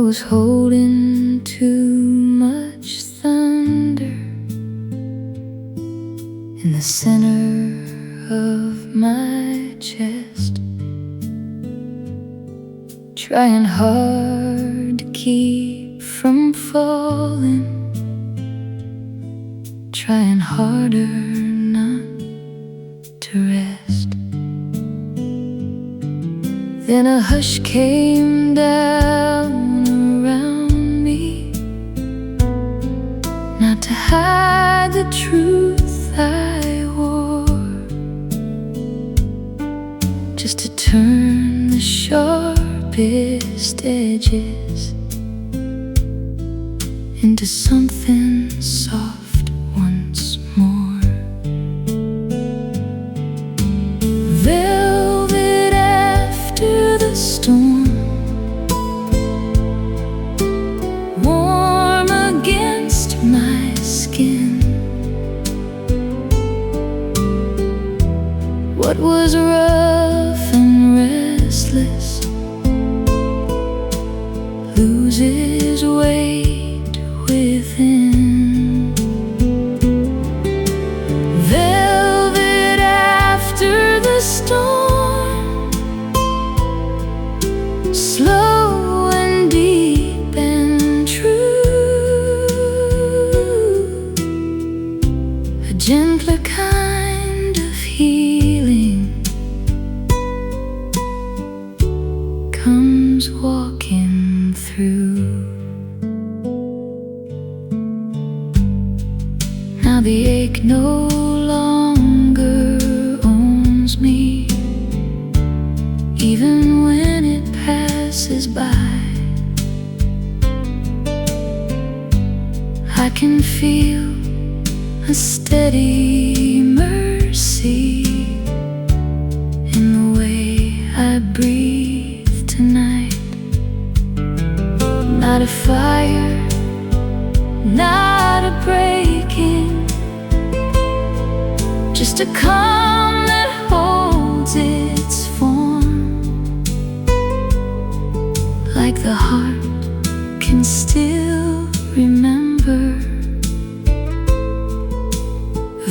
was holding too much thunder in the center of my chest, trying hard to keep from falling, trying harder not to rest. Then a hush came down around me, not to hide the truth I wore, just to turn the sharpest edges into something soft once more. Velvet after the storm, warm against my skin. What was rough and restless loses weight within. Velvet after the storm, slow and deep and true, a gentler kind of healing comes walking through. Now the ache no longer owns me, even when it passes by. I can feel a steady mercy in the way I breathe tonight. Not a fire, not a breaking, just a calm that holds its form, like the heart can still remember.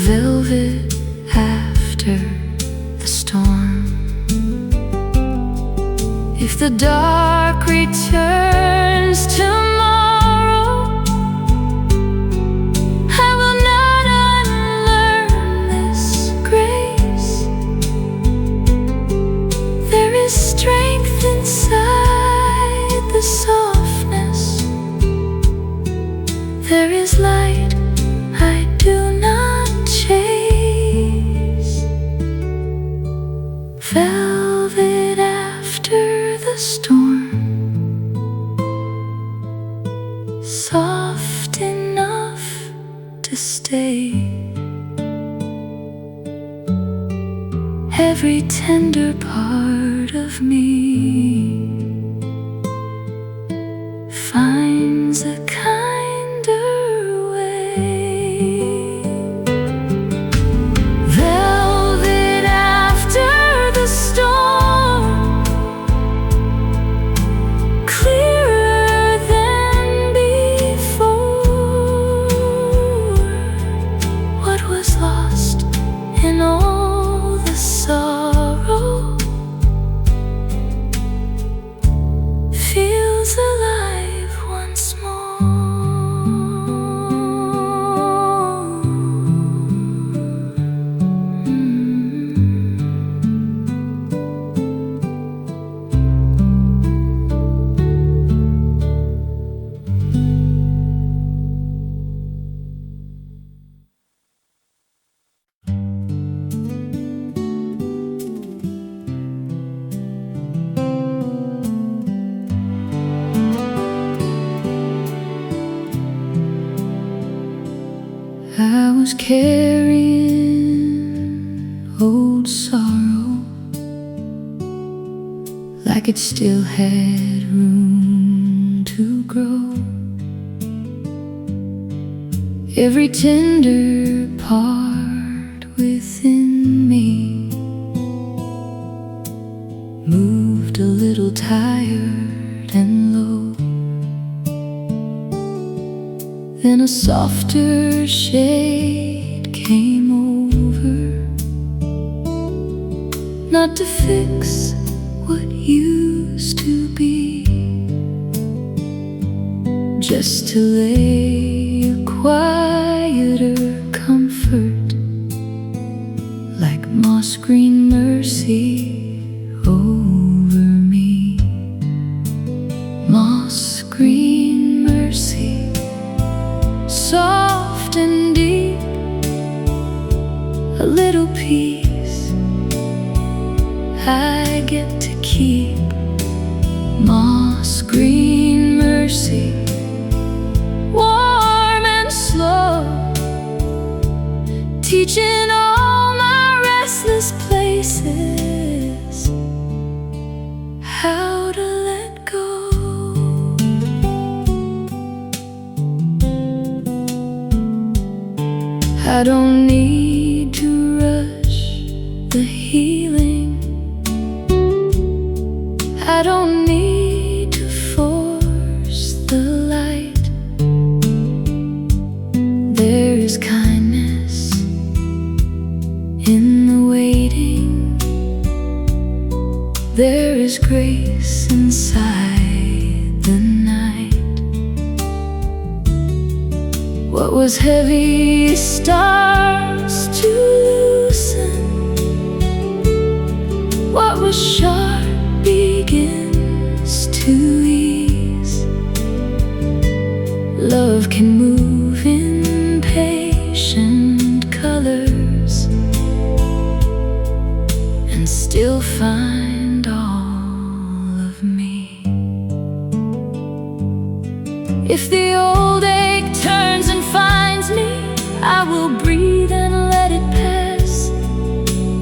Velvet after the storm. If the dark returns tomorrow, I will not unlearn this grace. There is strength inside the softness. There is light I do not chase. Velvet after the storm, soft enough to stay. Every tender part of me finds a kinder way. Velvet after the storm, clearer than before. What was lost in all the sorrow feels alive once more. I was carrying old sorrow like it still had room to grow. Every tender part within me moved a little tired and low. Then a softer shade came over, not to fix what used to be, just to lay a quieter comfort, like moss green mercy over me. Moss green mercy, soft and deep, a little peace I get to keep. Moss green mercy, warm and slow, teaching all my restless places how to let go. I don't need to rush the healing, I don't need to force the light. There is kindness in the waiting, there is grace inside the night. What was heavy starts to loosen, what was sharp begins to ease. Love can move in patient colors and still find all of me. If the old ache turns and finds me, I will breathe and let it pass.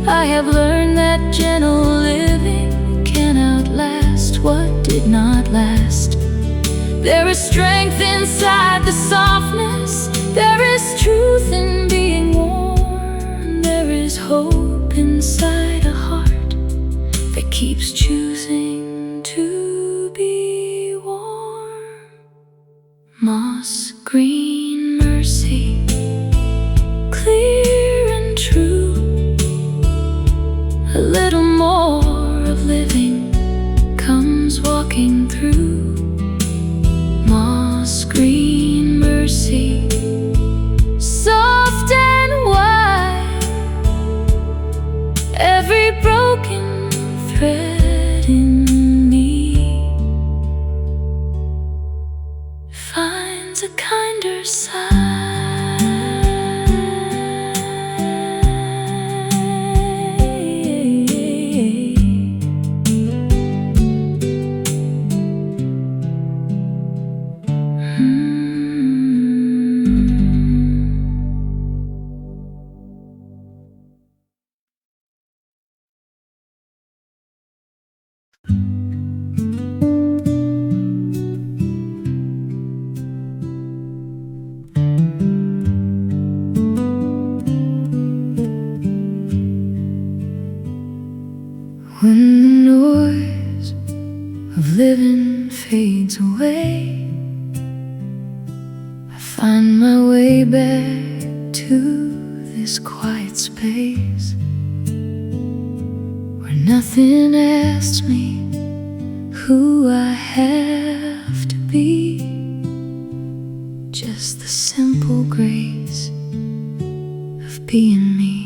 I have learned that gentle living can outlast what did not last. There is strength inside the softness, there is truth in being warm, there is hope inside a heart that keeps choosing to be warm. Moss green mercy, clear and true, a little more of living comes walking through. Moss green mercy, soft and wide, every broken thread in me finds a kinder side. When the noise of living fades away, I find my way back to this quiet space where nothing asks me who I have to be, just the simple grace of being me.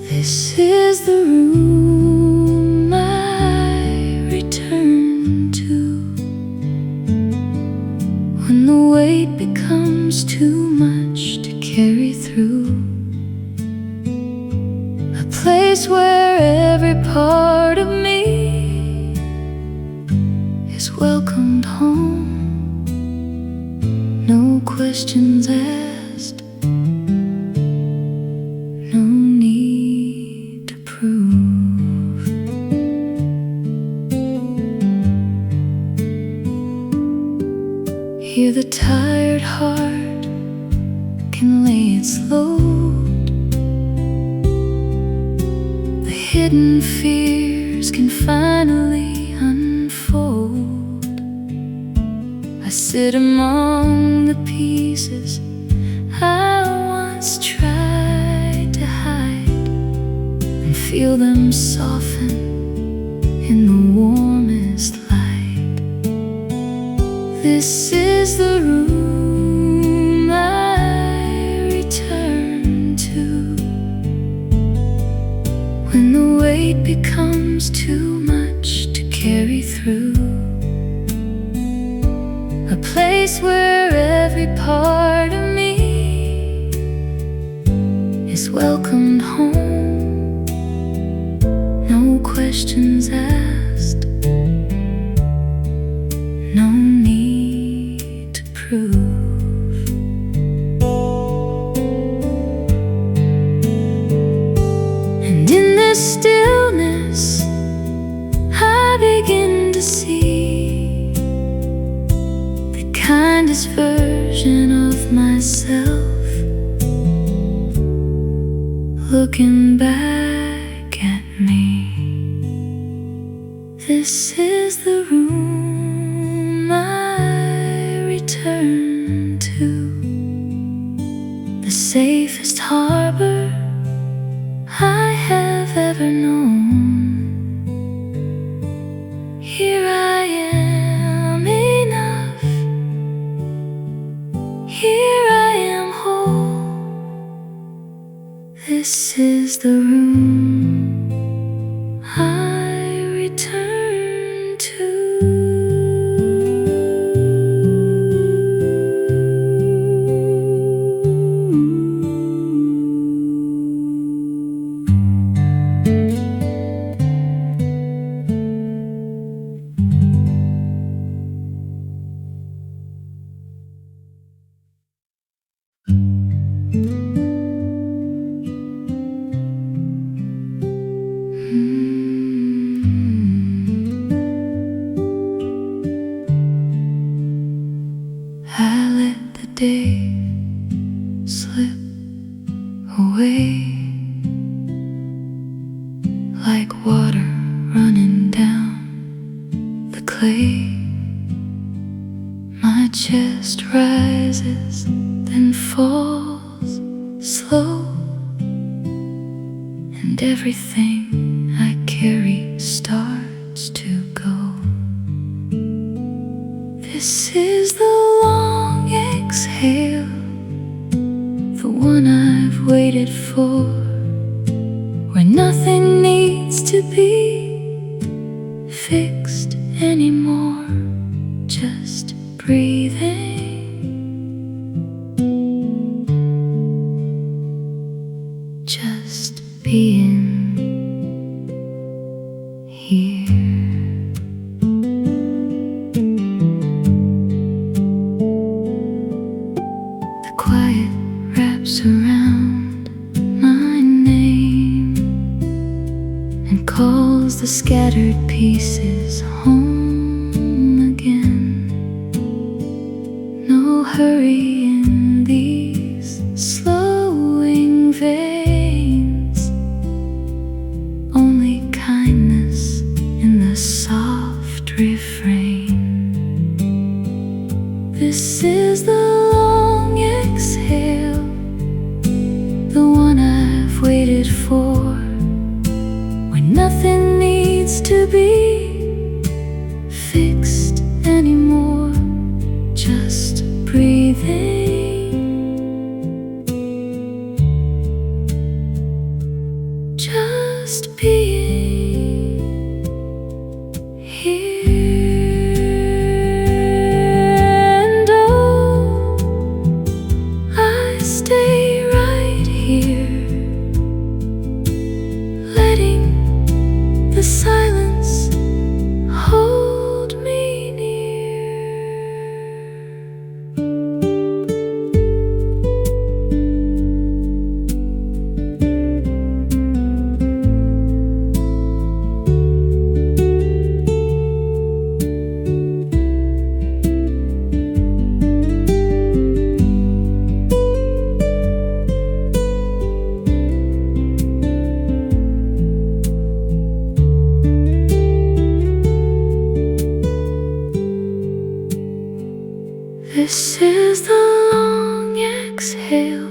This is the room I return to when the weight becomes too much to carry through. A place where every part of me is welcomed home, no questions asked, no need to prove. Here the tired heart can lay its load, the hidden fears can finally unfold. I sit among the pieces I once tried to hide, and feel them soften in the warmest light. This is the room I return to when the weight becomes too much to carry through. A place where every part of me is welcomed home. No questions asked, no need to prove. And in this stillness, I begin to see the kindest version of myself, looking back at me. This is the room I return to, the safest harbor I have ever known. Here I am enough, here I am whole. This is the room I return to. I let the day slip away like water running down the clay. My chest rises, then falls slow, and everything I carry starts to go. This is the long exhale, the one I've waited for, where nothing needs to be fixed anymore, just breathing, just being here. The quiet wraps around my name and calls the scattered pieces home again. No hurry in these slowing veins, only kindness in the soft refrain. This is the long exhale, the one I've waited for, when nothing needs to be fixed anymore, just breathing, just being here. And oh, I This is the long exhale,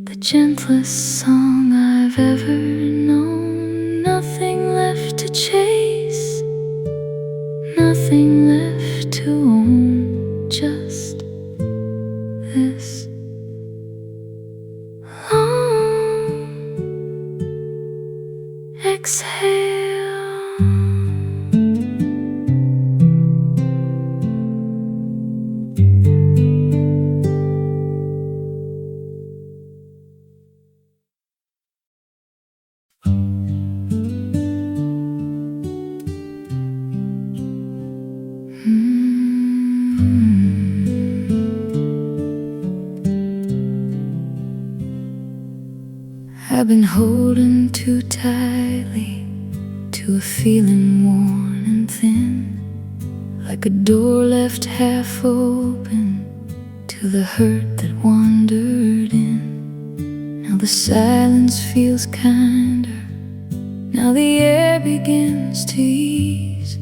the gentlest song I've ever known. Nothing left to chase, nothing left to own, just this long exhale. I've been holding too tightly to a feeling worn and thin, like a door left half open to the hurt that wandered in. Now the silence feels kinder, now the air begins to ease.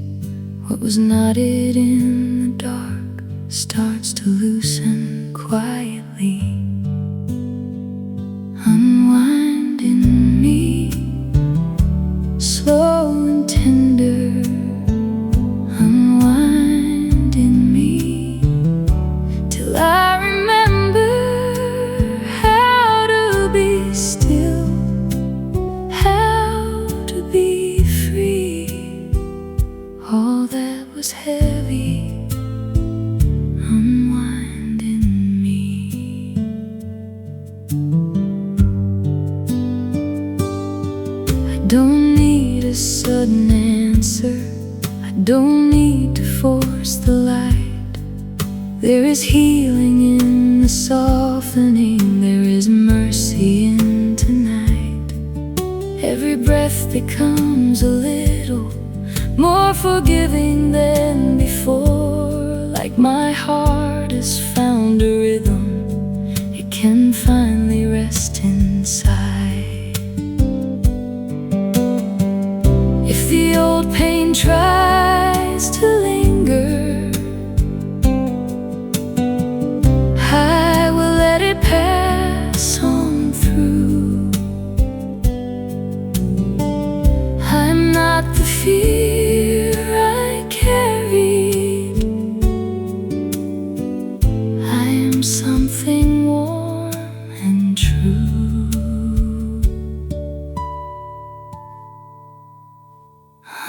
What was knotted in the dark starts to loosen quietly, unwinding me, slow and tender, unwinding me, till I remember how to be still, how to be free. All that was heavy, unwinding me. I don't need a sudden answer, I don't need to force the light. There is healing in the softening, there is mercy in tonight. Every breath becomes a little more forgiving than before, like my heart has found a rhythm, it can finally rest inside. If the old pain tries to linger, I will let it pass on through. I'm not the fear I carried, I am something warm and true,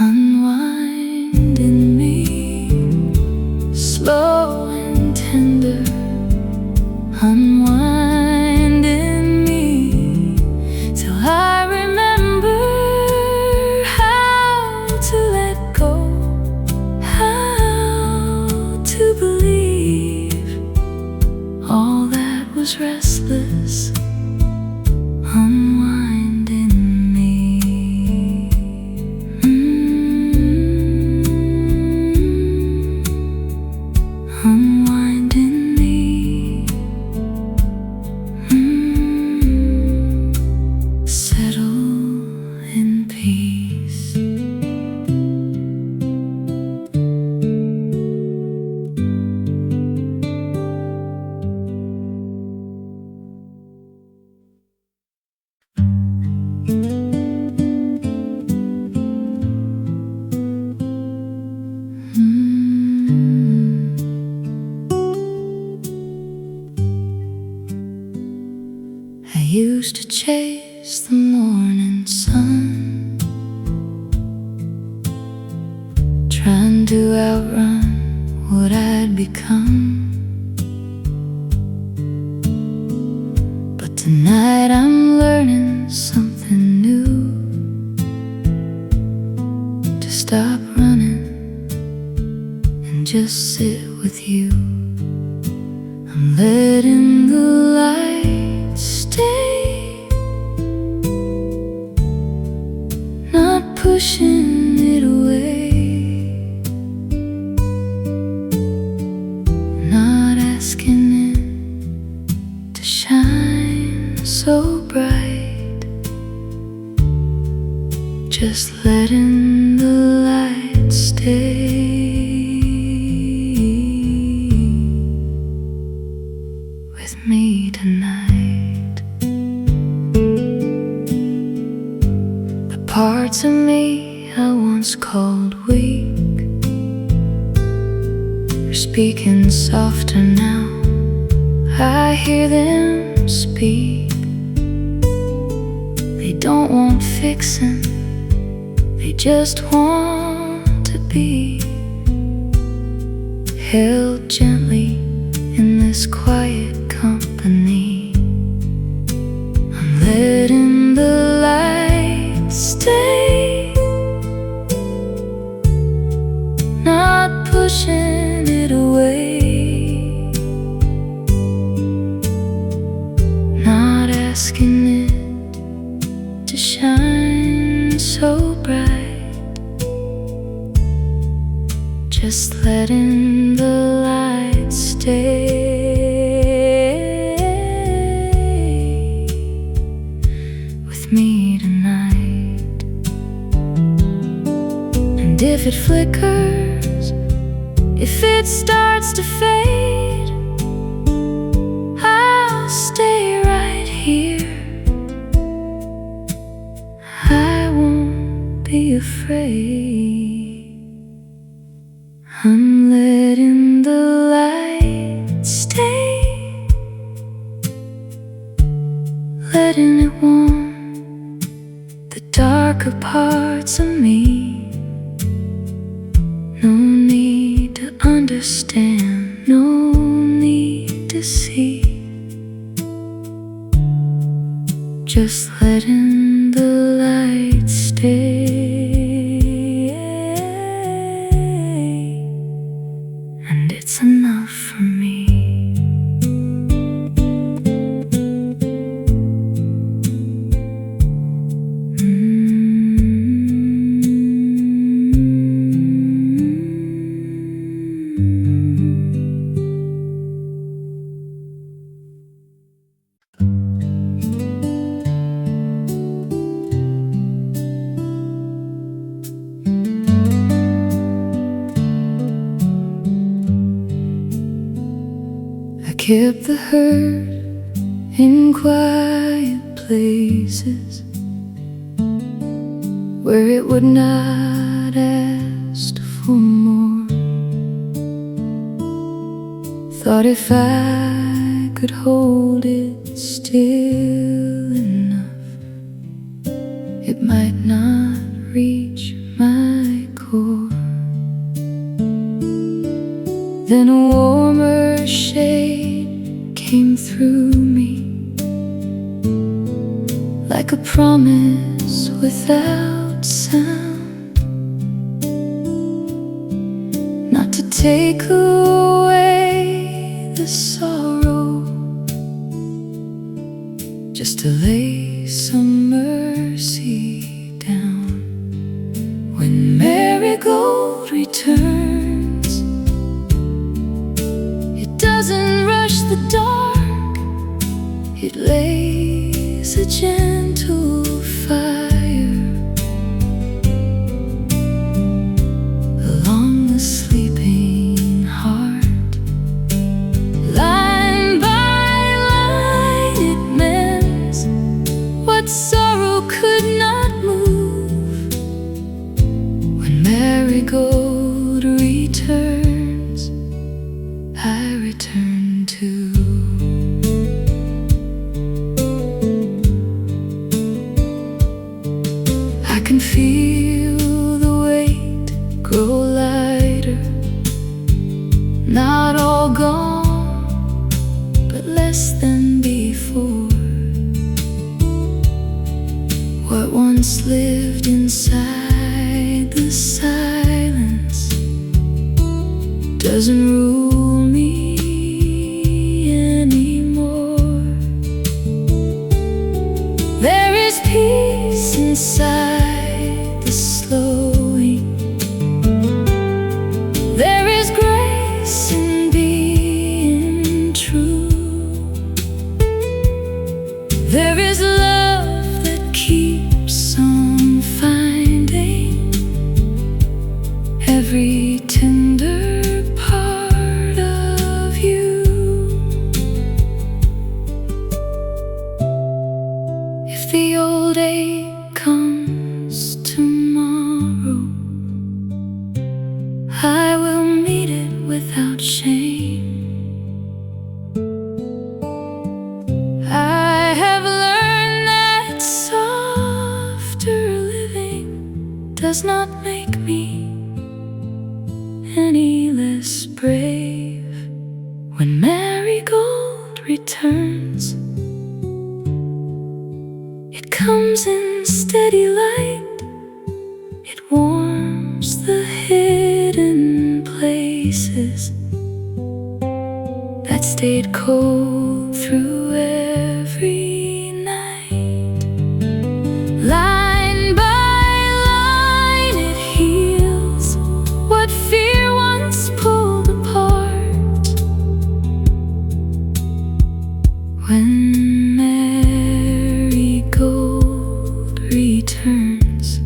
unwinding me, slow and tender, unwinding me, till I remember how to let go, how to believe. All that was restless, unwinding me. Unwinding me. Settle in peace. I used to chase the morning sun, trying to outrun what I'd become. But tonight I'm learning something new, to stop running and just sit with you. I'm letting the light stay, not pushing it away, not asking it to shine so bright, just letting the light stay. parts of me I once called weak are speaking softer now. I hear them speak. They don't want fixing, they just want to be held gently in this quiet company. I'm letting the light stay, not pushing it away, not asking it to shine so bright, just letting the light stay with me tonight. And if it flickers, if it starts to fade, I'll stay right here. I won't be afraid. I'm letting the light stay, letting it warm the darker parts of me. No need to understand, no need to see, just letting the light stay. And it's enough for me. Kept the hurt in quiet places where it would not ask for more. Thought if I could hold it still enough, it might not reach my core. Then a warmer shade came through me, like a promise without sound, not to take away the sorrow, just to lay some mercy down. When marigold returns, it doesn't rush the dark, it lays a gentle fire along the sleeping heart. Line by line it mends what sorrow could not move. When marigold returns, I return too. I can feel the weight grow lighter, not all gone, but less than before. What once lived inside the silence doesn't rule me anymore. There is peace inside the slowing, there is grace in being true, there is love that keeps on finding every tender part does not make me any less brave. When marigold returns, it comes in steady light. It warms the hidden places that stayed cold through every night. Line by line it heals what fear once pulled apart. When marigold returns,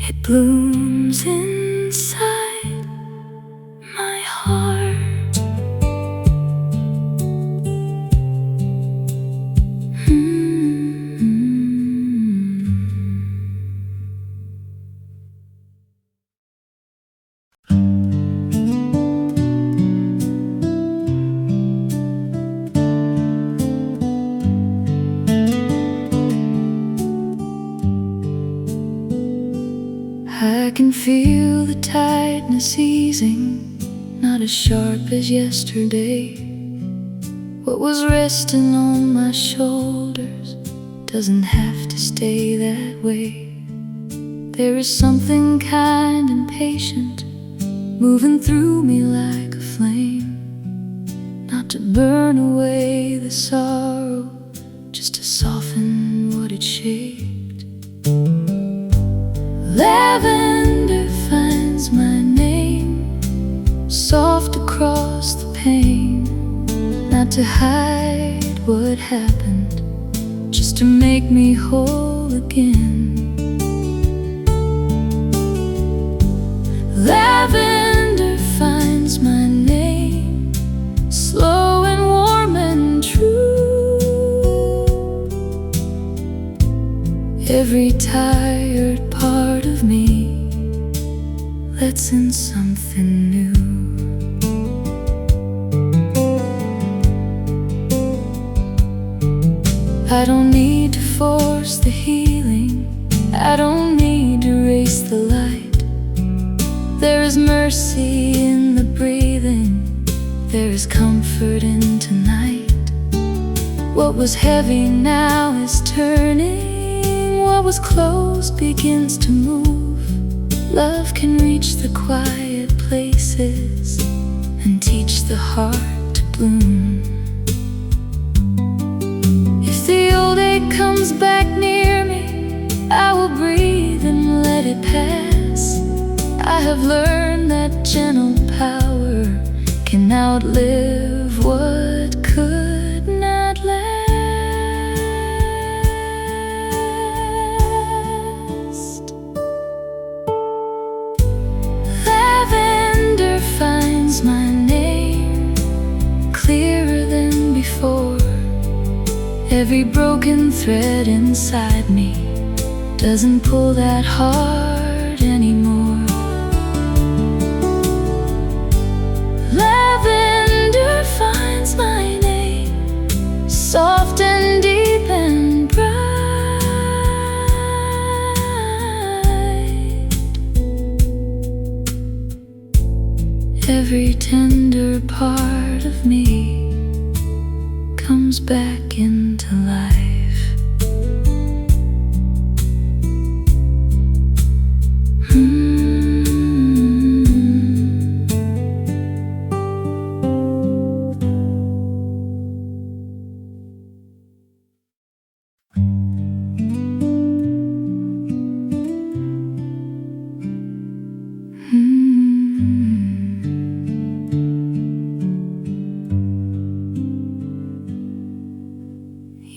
it blooms inside my heart. I can feel the tightness easing, not as sharp as yesterday. What was resting on my shoulders doesn't have to stay that way. There is something kind and patient moving through me like a flame, not to burn away the sorrow, just to soften what it shaped. Lavender finds my name, soft across the pain, not to hide what happened, just to make me whole again. Lavender finds my name, slow and warm and true. Every tired part of me lets in something new. I don't need to force the healing, I don't need to erase the light. There is mercy in the breathing, there is comfort in tonight. What was heavy now is turning, what was closed begins to move. Love can reach the quiet places and teach the heart to bloom. If the old ache comes back near me, I will breathe and let it pass. I have learned that gentle power can outlive what could not last. Lavender finds my name, clearer than before. Every broken thread inside me doesn't pull that hard anymore. Lavender finds my name, soft and deep and bright. Every tender part of me comes back into life.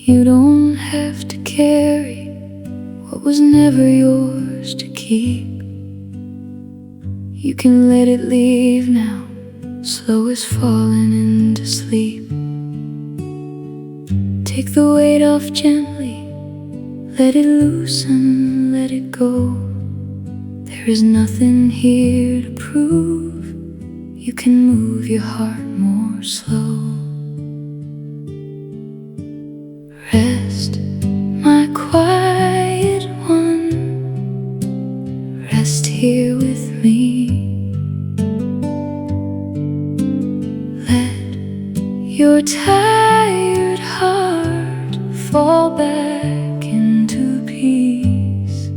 You don't have to carry what was never yours to keep. You can let it leave now, slow as falling into sleep. Take the weight off gently, let it loosen, let it go. There is nothing here to prove. You can move your heart more slow. Rest, my quiet one, your tired heart fall back into peace.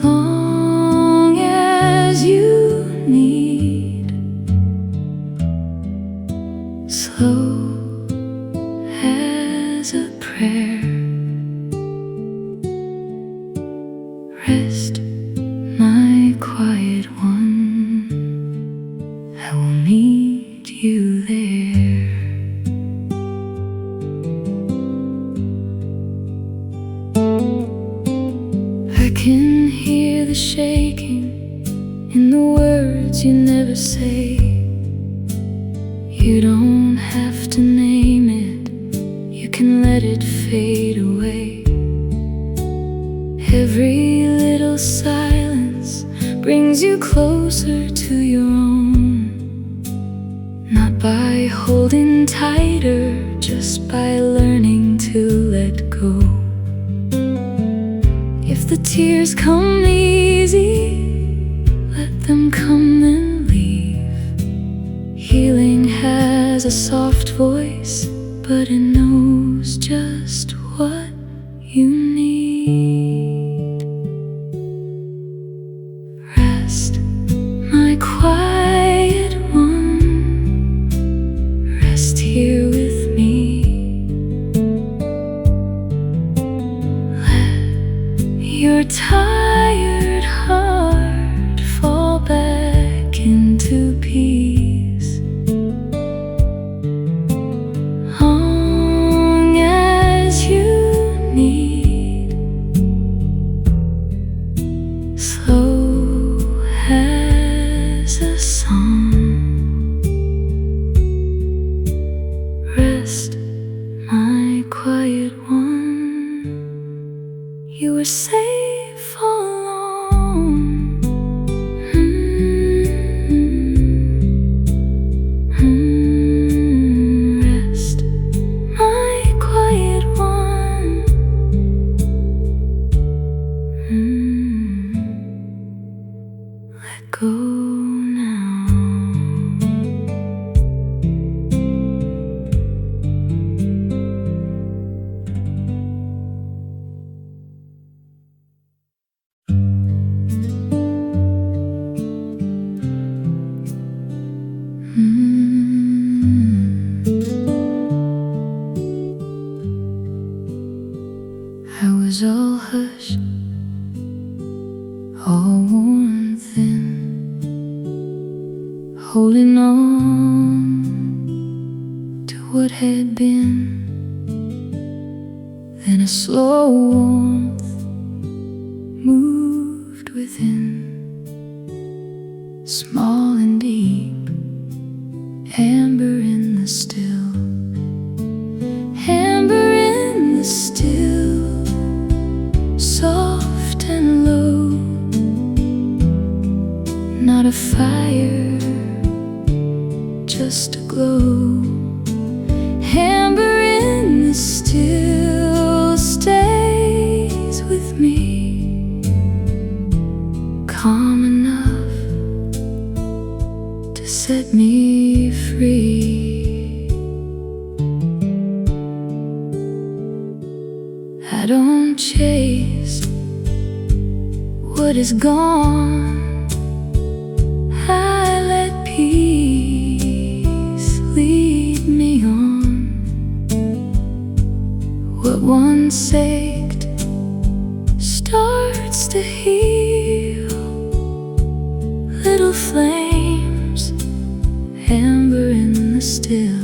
Long as you need, slow as a prayer, rest, my quiet one, I will meet you there. I can hear the shaking in the words you never say. You don't have to name it, you can let it fade away. Every little silence brings you closer to your own, not by holding tighter, just by learning to let go. If the tears come easy, let them come and leave. Healing has a soft voice, but it knows just what you need. Rest, my quiet one, rest here with me. Let your tired heart fall back into peace. Long as you need, slow as a song, rest, my quiet one, you were safe all along. Rest, my quiet one. Let go now. I was all hushed, all worn thin, holding on to what had been. Then a slow warmth moved within, small and deep, amber in the still, amber in the still, soft and low, not a fire, just a glow. Amber in the still stays with me, calm enough to set me free. I don't chase what is gone, I let peace lead me on. What once ached starts to heal, little flames, amber in the still.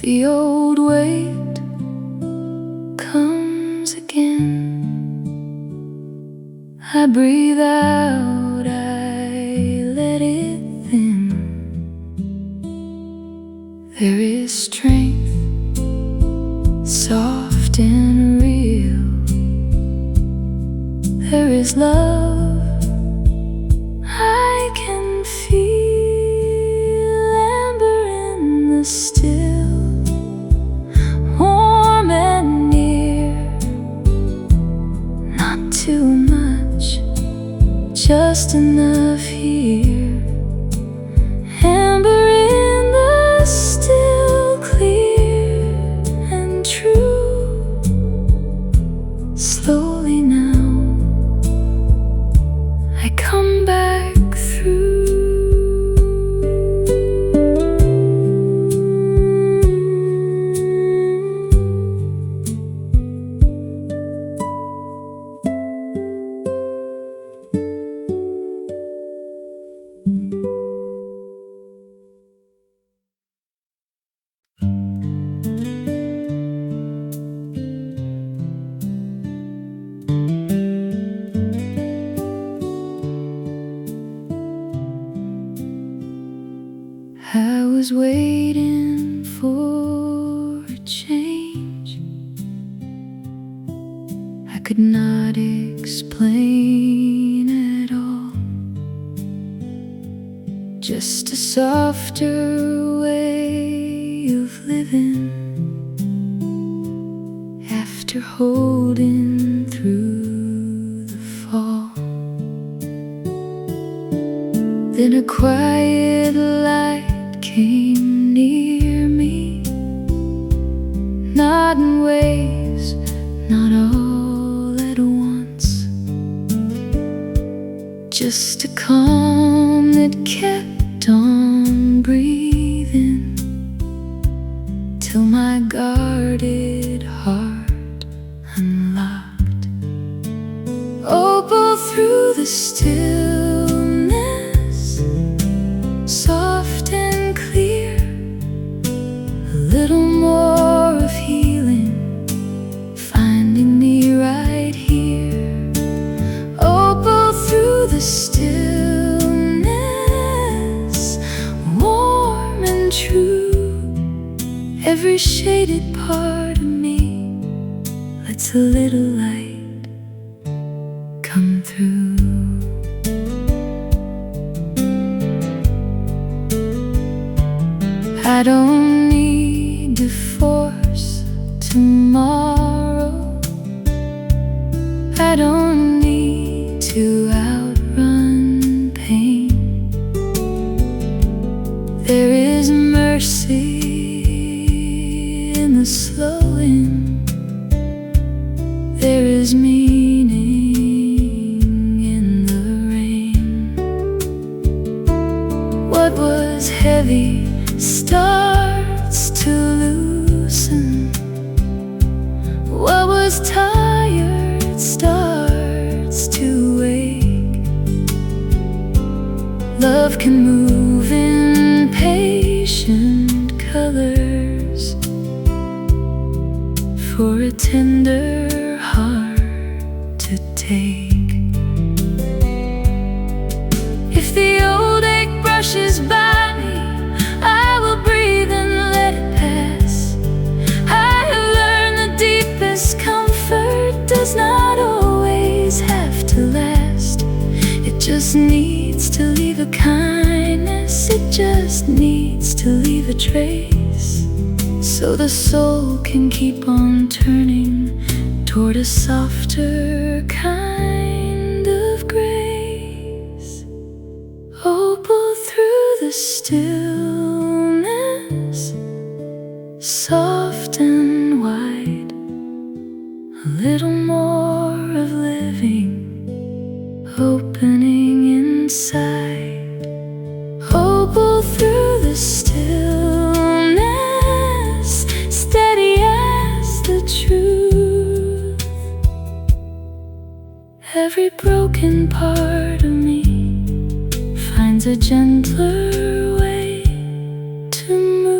The old weight comes again, I breathe out, I let it thin. There is strength soft and real. There is love I can feel, amber in the still, warm and near. Not too much, just enough here. Amber in the still, clear and true. Slowly now I come back through. I was waiting for a change I could not explain at all. Just a softer way of living after holding through the fall. Then a quiet light came near me, not in waves, not all at once, just a calm that kept on breathing till my guarded heart unlocked. Opal through the stillness, soft and clear, a little more of healing finding me right here. Opal through the stillness, warm and true. Every shaded part of me lets a little light come through. I don't need to force tomorrow. I don't need to outrun pain. There is mercy in the slowing. There is meaning in the rain. What was heavy starts to loosen. What was tired starts to wake. Love can move in patient colors for a tender heart to take. If the old ache brushes by me, I will breathe and let it pass. I have learned the deepest comfort does not always have to last. It just needs to leave a kindness. It just needs to leave a trace, so the soul can keep on turning toward a softer kind of grace. Opal through the stillness, soft and wide, a little more of living opening inside. Opal through the stillness, steady as the truth. Every broken part of me finds a gentler way to move.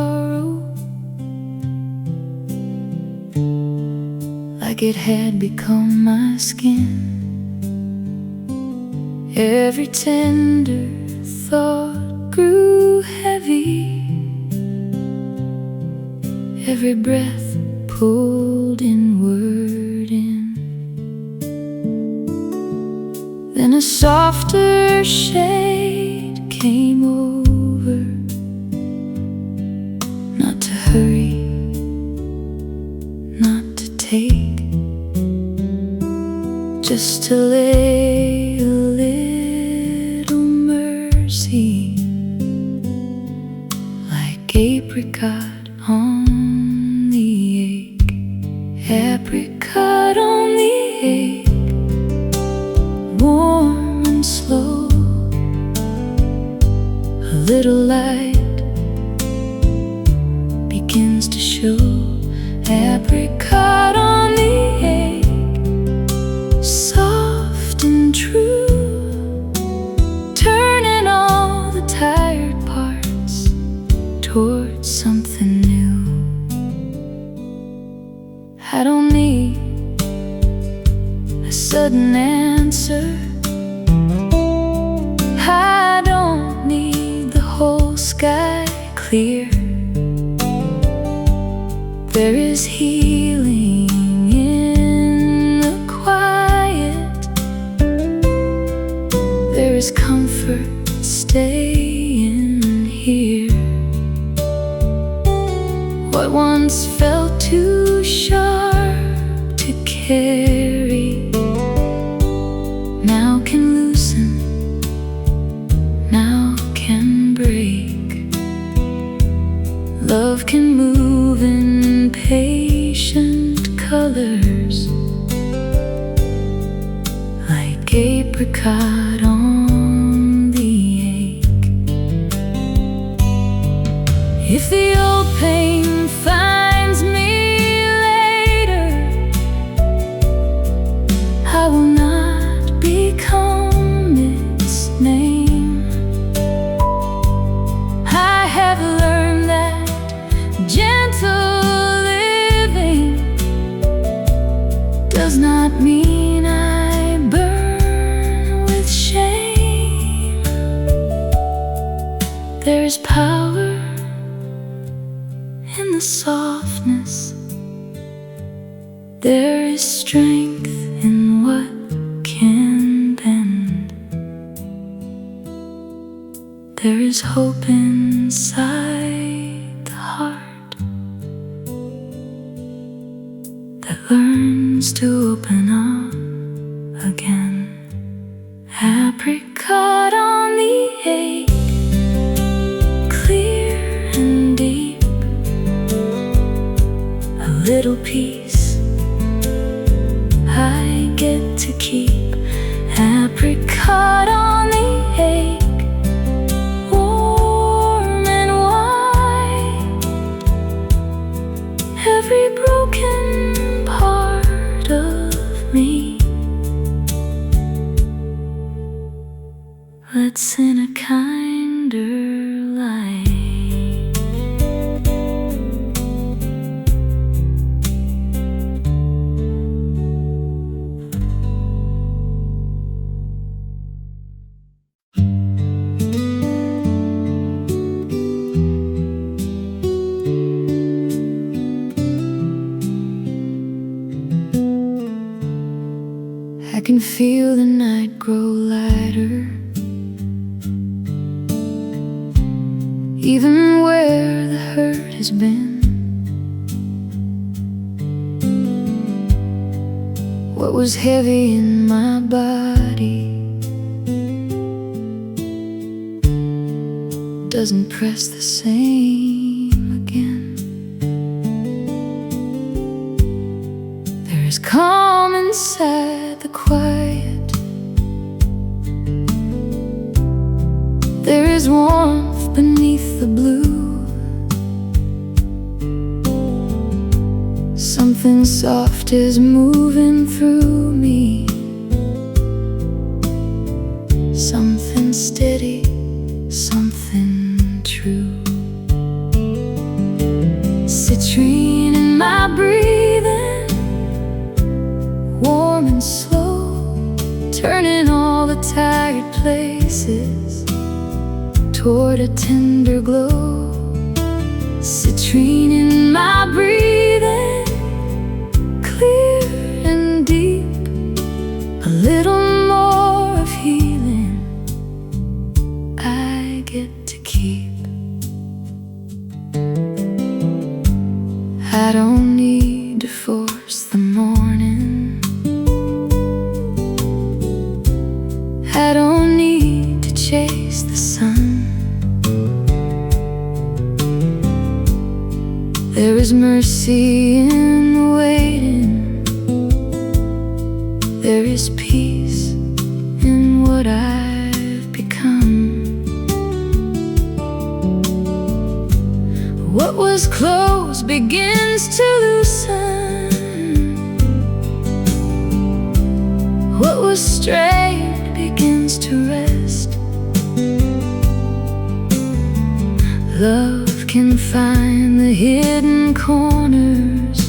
sorrow, like it had become my skin. Every tender thought grew heavy, every breath pulled inward in. Then a softer shade came over, not to hurry, not to take, just to lay a little mercy, like apricot on the ache, apricot on the ache, warm and slow, a little light begins to show, apricot on the ache, soft and true, turning all the tired parts towards something new. I don't need a sudden answer, I don't need the whole sky clear. There is healing in the quiet, there is comfort staying here. What once felt too sharp to carry now can loosen, now can break. Love can move in patient colors, like apricot on the ache. If the old pain finds me later, I will not become its name. I have learned that gentle living does not mean I burn with shame. There is power in the softness, there is strength in what can bend, there is hope inside the heart that learns to open up again. Apricot on the ache, clear and deep, a little peace I get to keep. Apricot on the ache, warm and wide, every broken part of me lets in a kinder light. I can feel the night grow lighter, even where the hurt has been. What was heavy in my body doesn't press the same again. There is calm inside the quiet, there is warmth beneath the blue. Something soft is moving through me, something steady, something true. citrine in my breathing, warm and slow, turning all the tired places toward a tender glow. Citrine in my breathing, clear and deep, a little more of healing I get to keep. I don't need to force the morning, I don't need to chase the sun. There is mercy in the waiting, there is peace in what I've become. What was closed begins to loosen, what was strained begins to rest. Love can find the hidden corners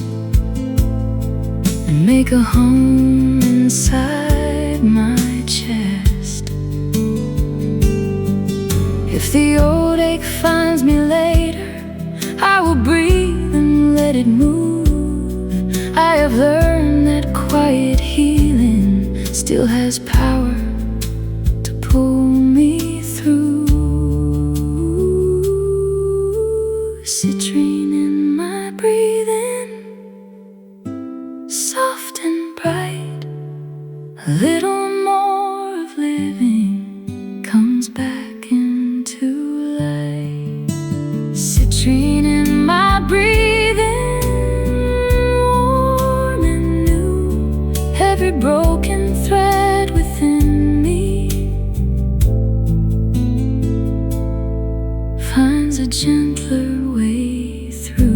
and make a home inside my chest. If the old ache finds me later, I will breathe and let it move. I have learned that quiet healing still has power to pull me through. Citrine in my breathing, soft and bright, a little more of living comes back into light. Citrine in my breathing, warm and new, every broken thread within me finds a gentler way through.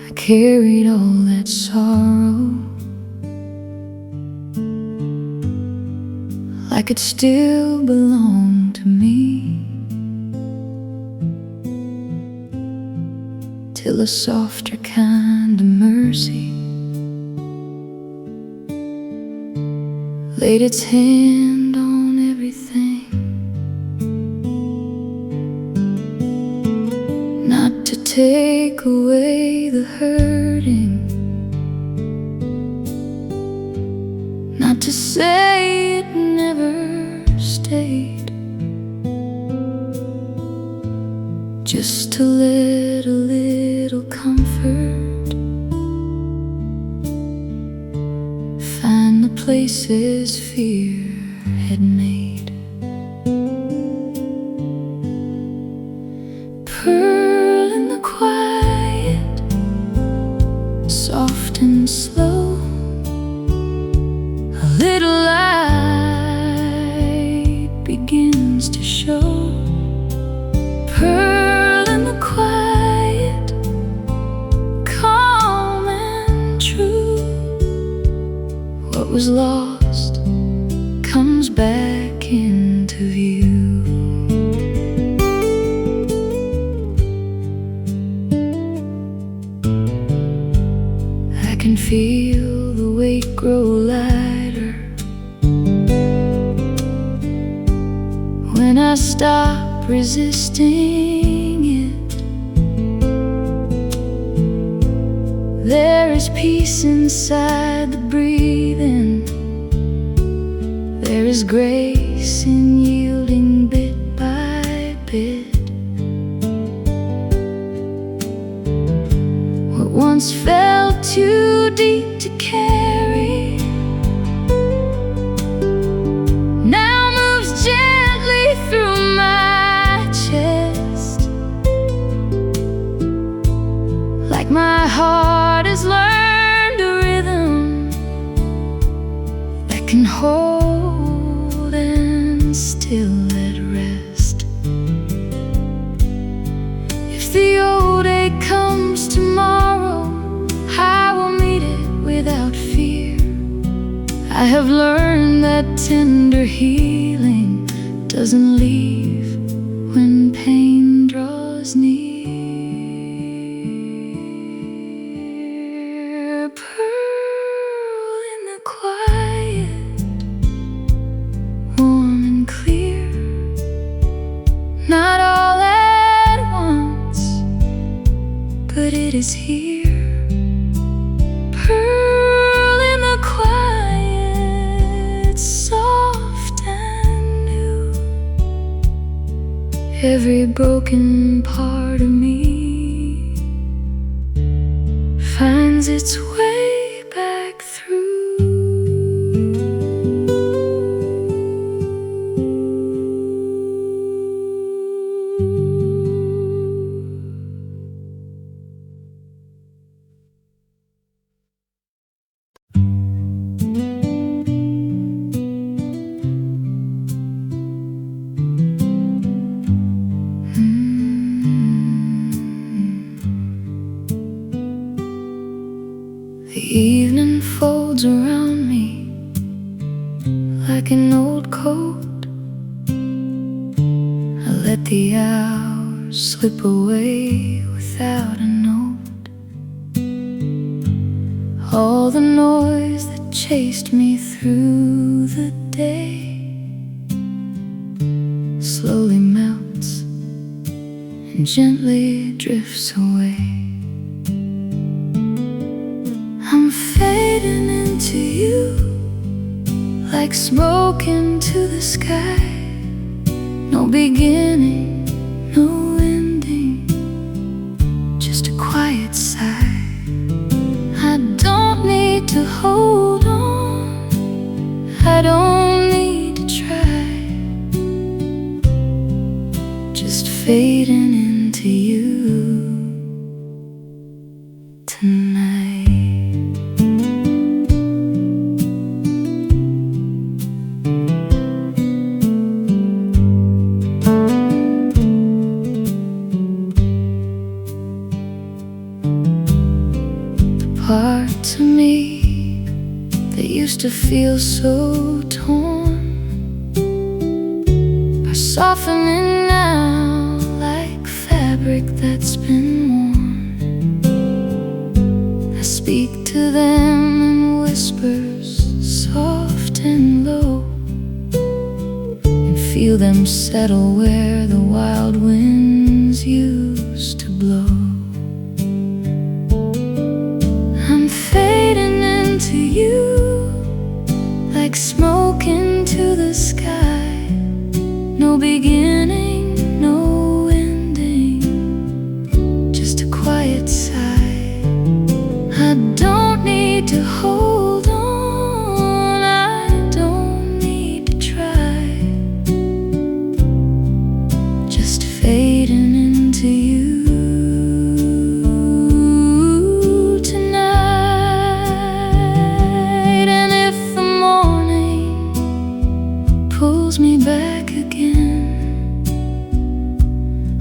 I carried all that sorrow like it still belonged to me, till a softer kind of mercy laid its hand on everything. Not to take away the hurting, not to say it never stayed, just to let a little comfort find the places fear had made. Pearl in the quiet, soft and slow, a little light begins to show. Pearl in the quiet, calm and true, what was lost comes back into view. I can feel the weight grow lighter when I stop resisting it. There is peace inside the breathing, there is grace in yielding bit by bit. What once felt too deep to carry now moves gently through my chest, like my heart has learned a rhythm that can hold stand still at rest. If the old day comes tomorrow, I will meet it without fear. I have learned that tender healing doesn't leave when pain draws near. Pearl in the quiet, warm and clear, not all at once, but it is here. Pearl in the quiet, soft and new. Every broken part of me finds its way back through. The evening folds around me like an old coat. I let the hours slip away without a note. All the noise that chased me through the day slowly melts and gently drifts away. I'm fading into you like smoke into the sky. No beginning, no ending, just a quiet sigh. I don't need to hold on, I don't need to try. Just fading into you tonight. Parts of me that used to feel so torn are softening now like fabric that's been worn. I speak to them in whispers, soft and low, and feel them settle where the wild winds used to blow. To you like smoke into the sky. No beginning, no ending, just a quiet sigh. I don't need to hold on, I don't need to try. Just fading into you. Me back again,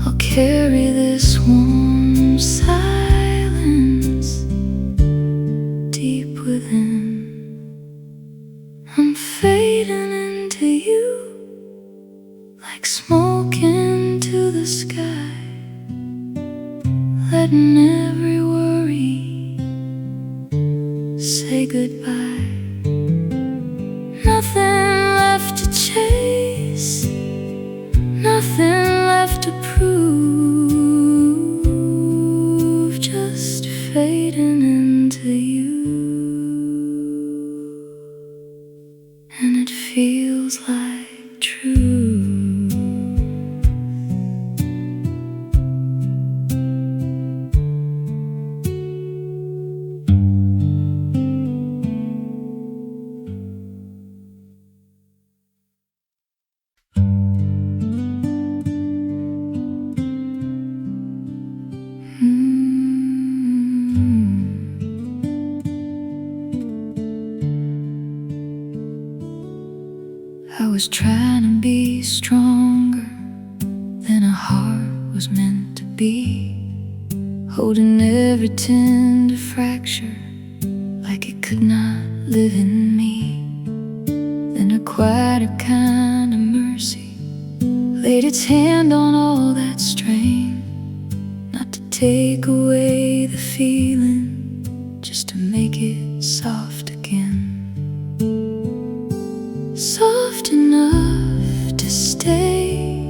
I'll carry this warm silence deep within. I'm fading into you like smoke into the sky, letting every worry say goodbye. Nothing left to chase, nothing left to prove, just fading into you. And it feels like true. I was trying to be stronger than a heart was meant to be, holding every tender fracture like it could not live in me. Then a quieter kind of mercy laid its hand on all that strain, not to take away the feeling, just to make it soft again. Soft enough to stay,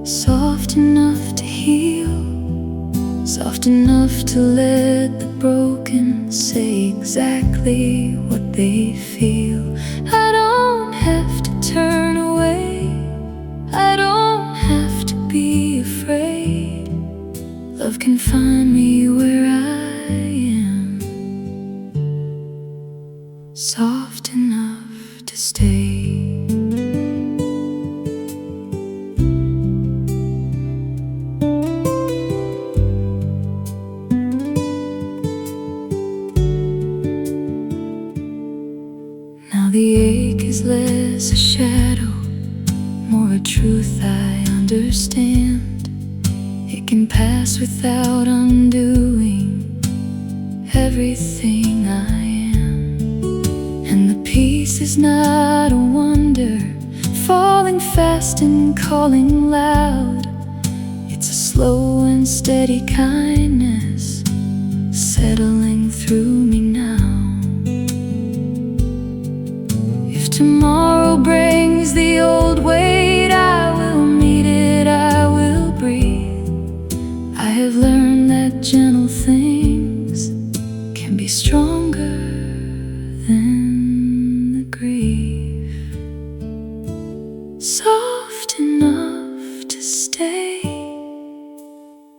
soft enough to heal, soft enough to let the broken say exactly what they feel. I don't have to turn away, I don't have to be afraid. Love can find me where I am, soft enough to stay. Now the ache is less a shadow, more a truth I understand. It can pass without undoing everything I am. And the peace is not a wonder, falling fast and calling loud. It's a slow and steady kindness settling through me now. If tomorrow brings the old weight, I will meet it, I will breathe. I have learned that gentle things can be stronger than the grief. Soft enough to stay,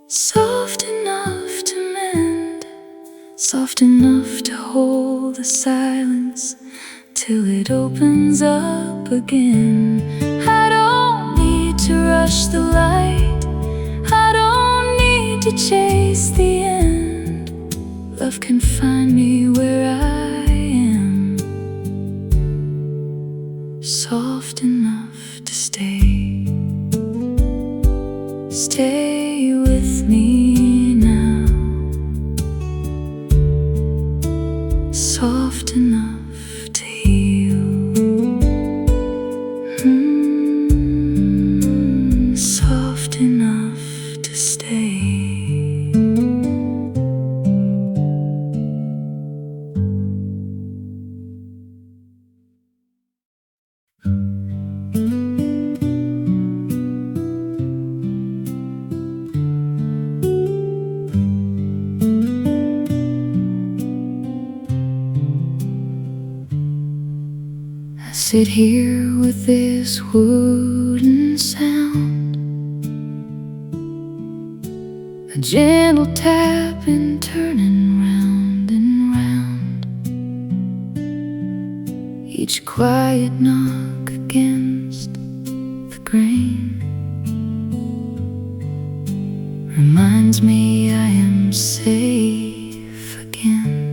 soft enough to mend, soft enough to hold the silence till it opens up again. I don't need to rush the light, I don't need to chase the end. Love can find me where I am, soft enough to stay. Stay with me now, soft enough to heal, soft enough to stay. I sit here with this wooden sound, a gentle tapping turning round and round, each quiet knock against the grain reminds me I am safe again.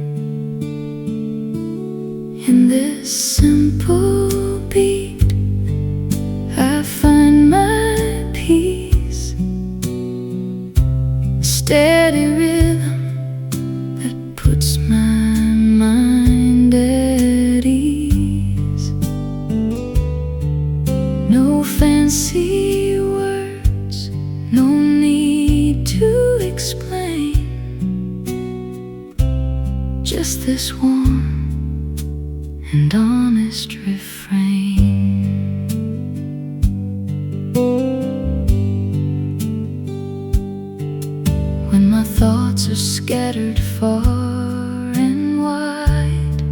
In this simple beat, I find my peace, a steady rhythm that puts my mind at ease. No fancy words, no need to explain, just this warm and honest refrain. When my thoughts are scattered far and wide,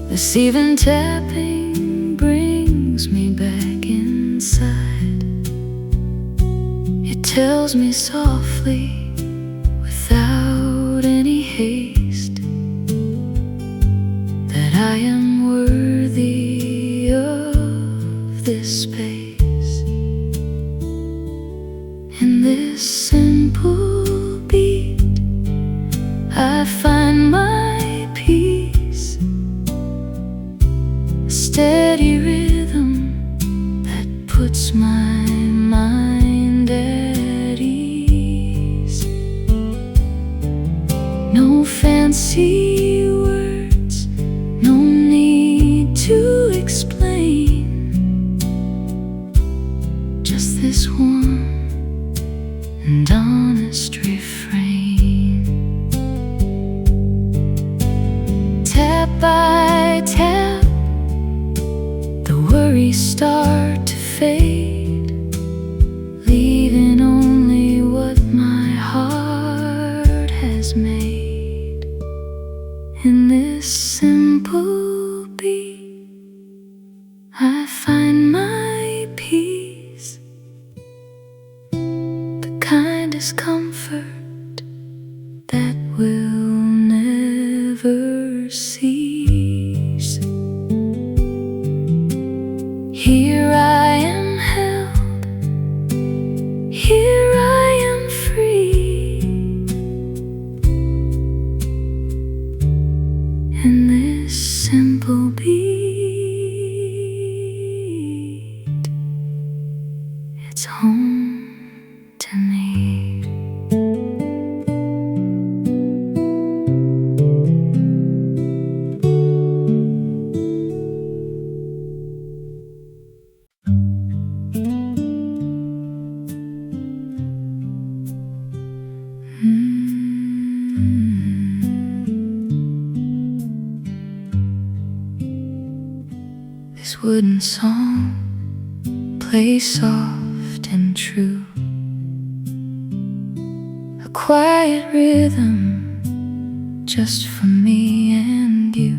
this even tapping brings me back inside. It tells me softly, without any haste, that I am worthy of this space. In this simple beat, I find my peace, a steady rhythm that puts my mind at ease. No fancy words, no need to explain, just this one and honest refrain. Tap by tap, the worries start to fade, leaving only what my heart has made. In this simple beat, I find my peace, the kindest comfort that will never cease. Here I am held, here I am free, in this simple beat, it's home to me. This wooden song plays soft and true, a quiet rhythm just for me and you.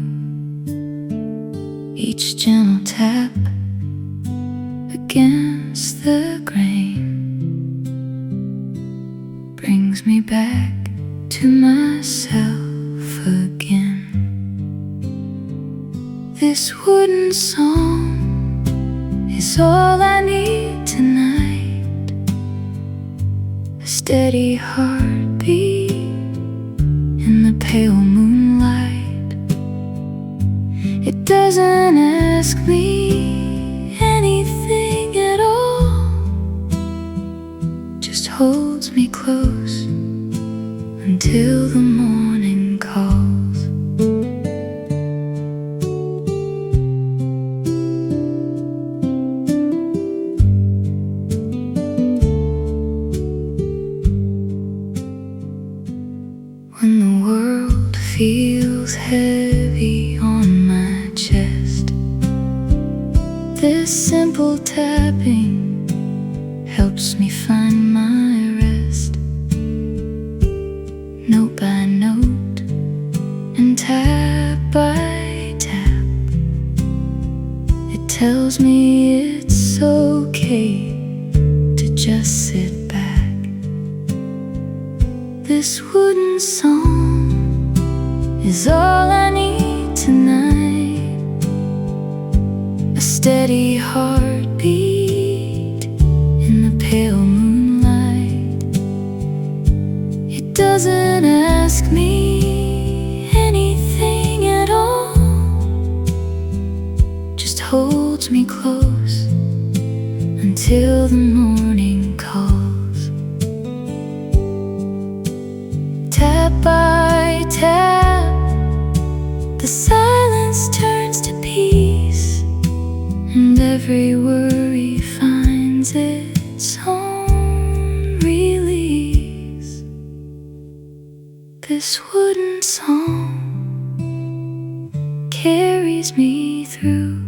Each gentle tap against the grain brings me back to myself again. This wooden song is all I need tonight, a steady heartbeat in the pale moonlight. It doesn't ask me anything at all, just holds me close until the morning calls. When the world feels heavy on my chest, this simple tapping helps me find my rest. Note by note and tap by tap, it tells me it's okay to just sit back. This wooden song is all I need tonight, a steady heartbeat in the pale moonlight. It doesn't ask me anything at all, just holds me close until the morning calls. Tap by tap, the silence turns to peace, and every worry finds its own release. This wooden song carries me through,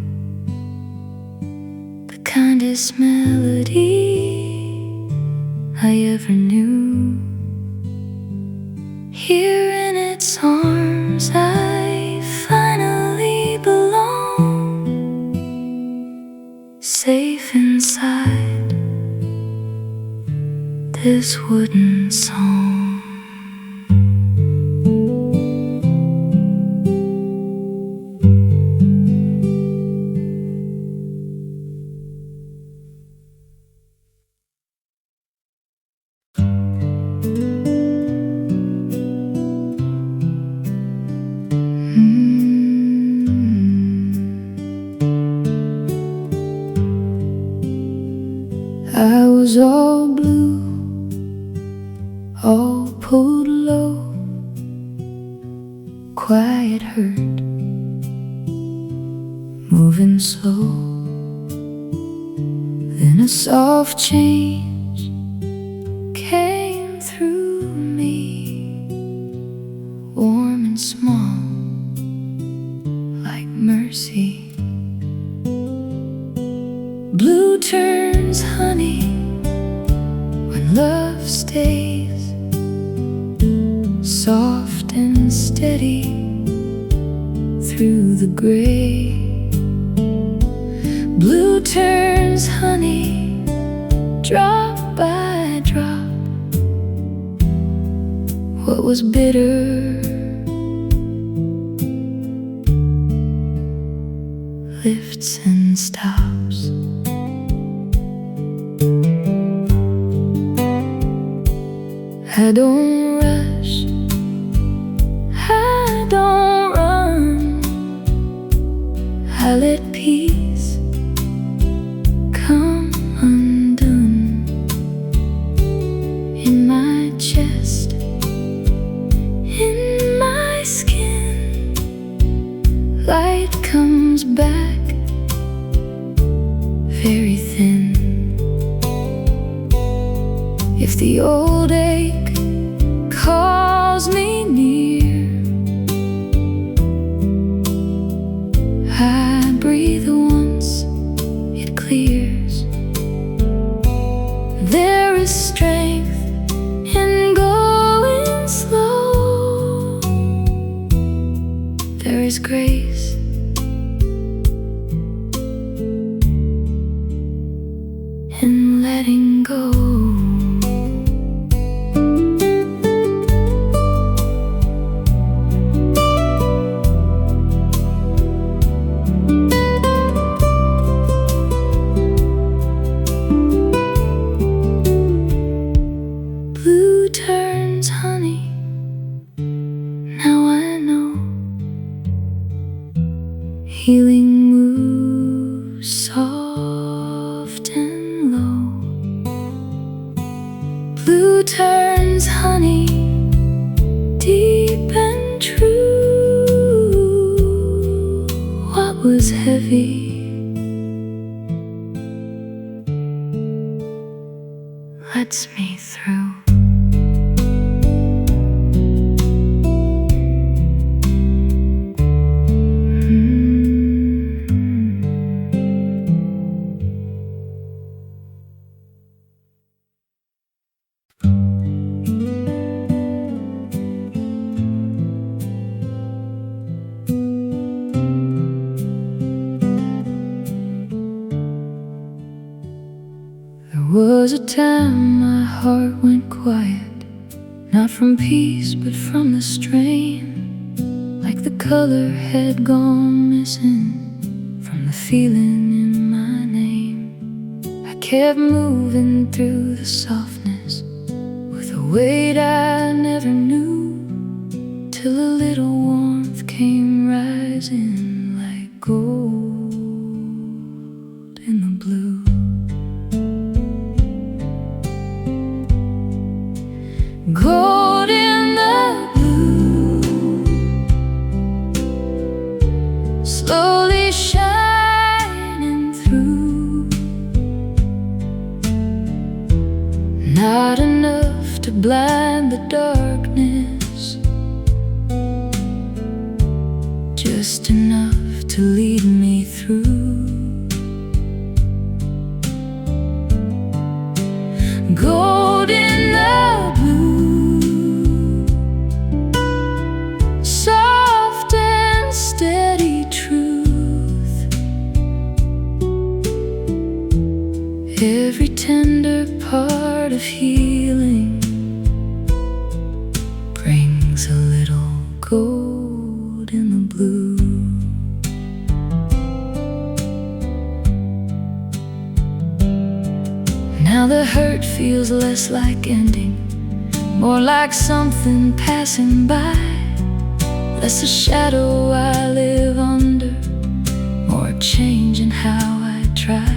the kindest melody I ever knew. Here in its arms I finally belong, safe inside this wooden song. moving slow. Then a soft change came through me, warm and small, like mercy. Blue turns honey when love stays, soft and steady through the gray. Blue turns honey, drop by drop. What was bitter lifts and stops. I don't rush, I don't run, I let peace come undone. In my chest, in my skin, light comes back, very thin. If the old ache calls me near, I breathe once, it clears. There is strength in going slow. There is grace in letting go. Healing moves soft and low. Blue turns honey, deep and true. What was heavy lets me through. There was a time my heart went quiet, not from peace but from the strain, like the color had gone missing from the feeling in my name. I kept moving through the softness with a weight I never knew, till a little warmth came rising like gold in the blue. Gold in the blue, slowly shining through. Not enough to blind the darkness, just enough to lead me through. Gold in the blue, soft and steady truth. Every tender part of healing brings a little gold in the blue. Now the hurt feels less like ending, more like something passing by. Less a shadow I live under, more a change in how I try.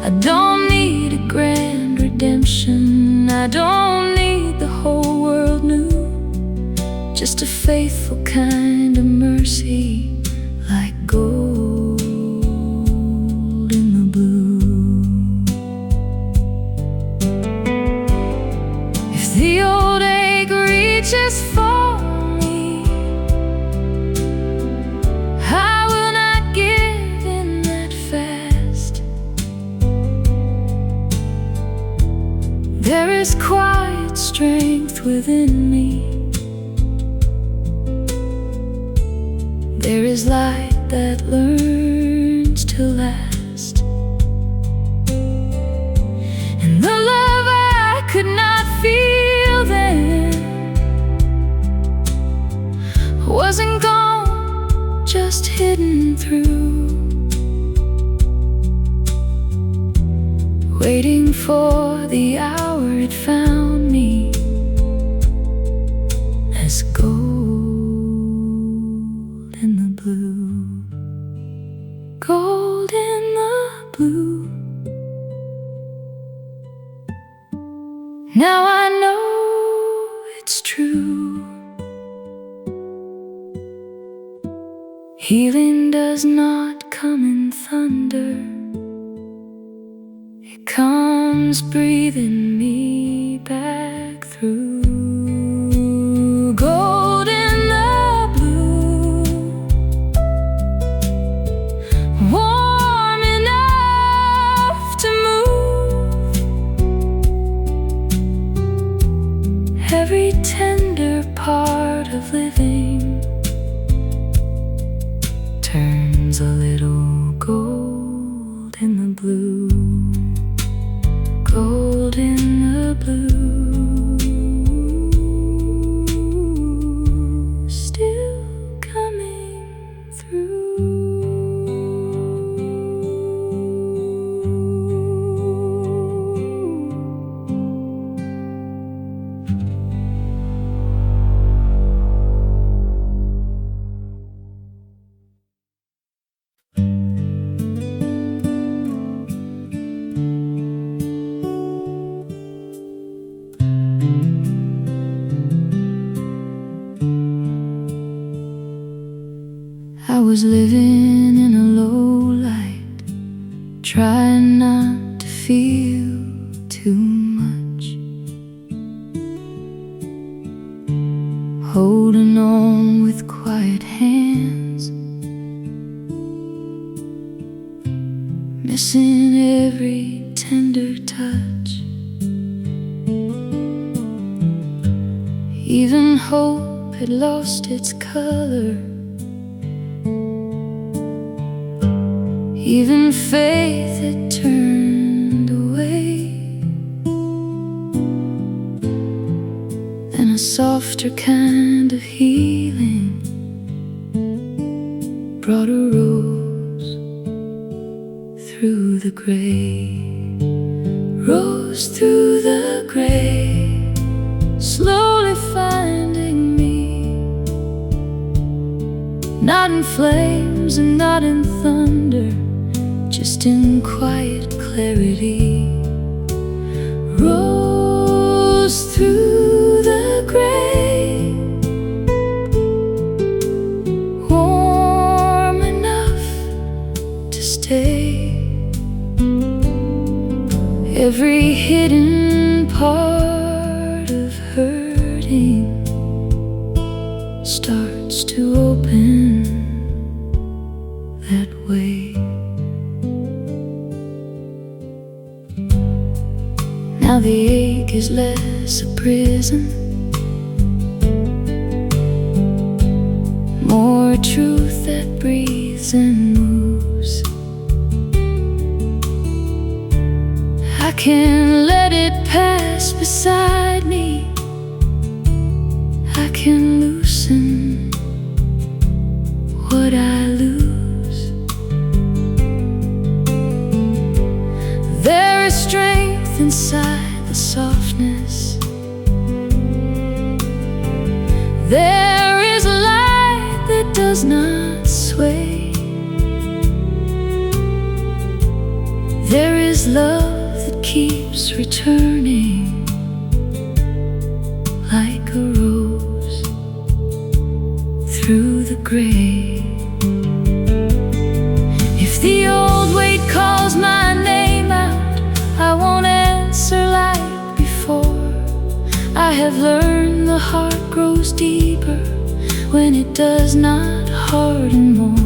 I don't need a grand redemption, I don't need the whole world new, just a faithful kind of mercy like gold is quiet strength within me. There is light that learns to last, and the love I could not feel then wasn't gone, just hidden through, waiting for the hour it found me as gold in the blue, gold in the blue. Now I know it's true. Healing does not come in thunder. It comes breathing me back through. Gold in the blue, warm enough to move every tender part of living, turns a little gold in the blue, gold in the blue, still coming through. I was living in a low light, trying not to feel too much, holding on with quiet hands, missing every tender touch. Even hope had lost its color, even faith had turned away. Then a softer kind of healing brought a rose through the gray, rose through the gray, slowly finding me, not in flames and not in thunder, just in quiet clarity. Rose through the gray, warm enough to stay. Every hidden part of hurting starts to open that way. Now the ache is less a prison, more truth that breathes and moves. I can let it pass beside me, I can loosen what I lose. There is strength inside the softness, there is light that does not sway, there is love that keeps returning like a rose through the gray. If the old weight calls my name out, I won't answer like before. I have learned the heart grows deeper when it does not harden more,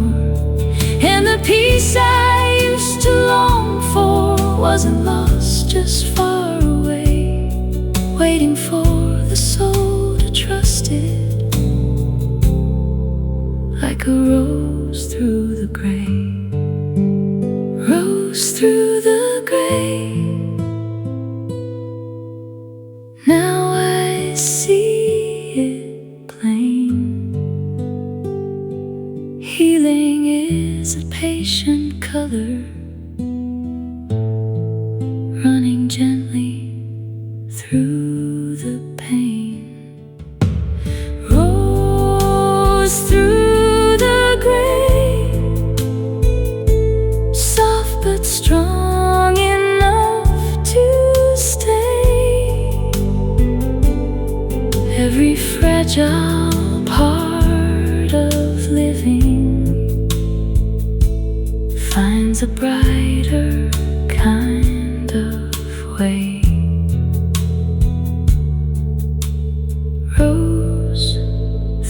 and the peace I used to long for wasn't lost, just far away. for the soul to trust it, like a rose through the gray, rose through the gray. Now I see it plain. Healing is a patient color, running gently through the pain. Rose through the gray, soft but strong enough to stay. Every fragile part of living finds a brighter kind of way. Rose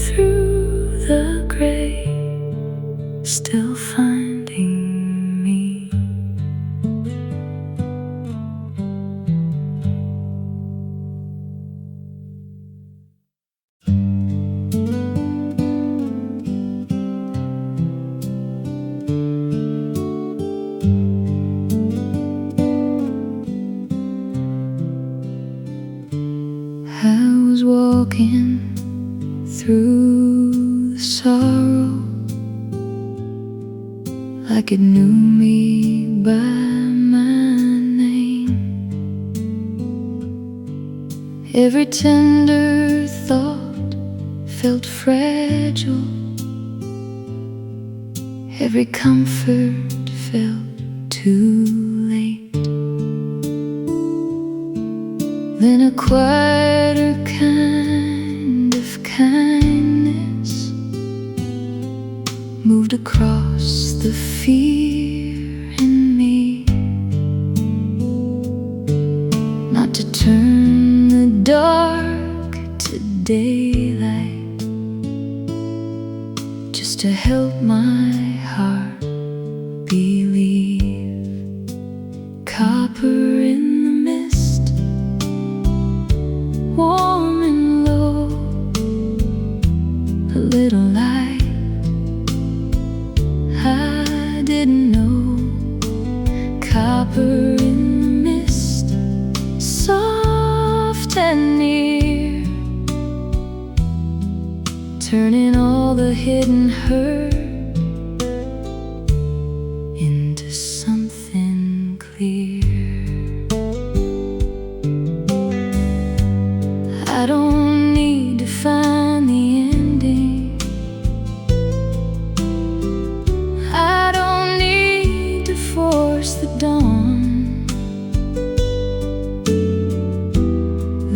through the gray, still finding me. I was walking through the sorrow, like it knew me by my name. Every tender thought felt fragile, every comfort felt too late. Then a quieter kind of kindness moved across the fear in me, not to turn the dark to daylight, just to help my heart believe. Copper in the mist, warm and low, a little light I didn't know. Copper in the mist, soft and near, turning all the hidden hurt into something clear. I don't need to find the ending, I don't need to force the dawn.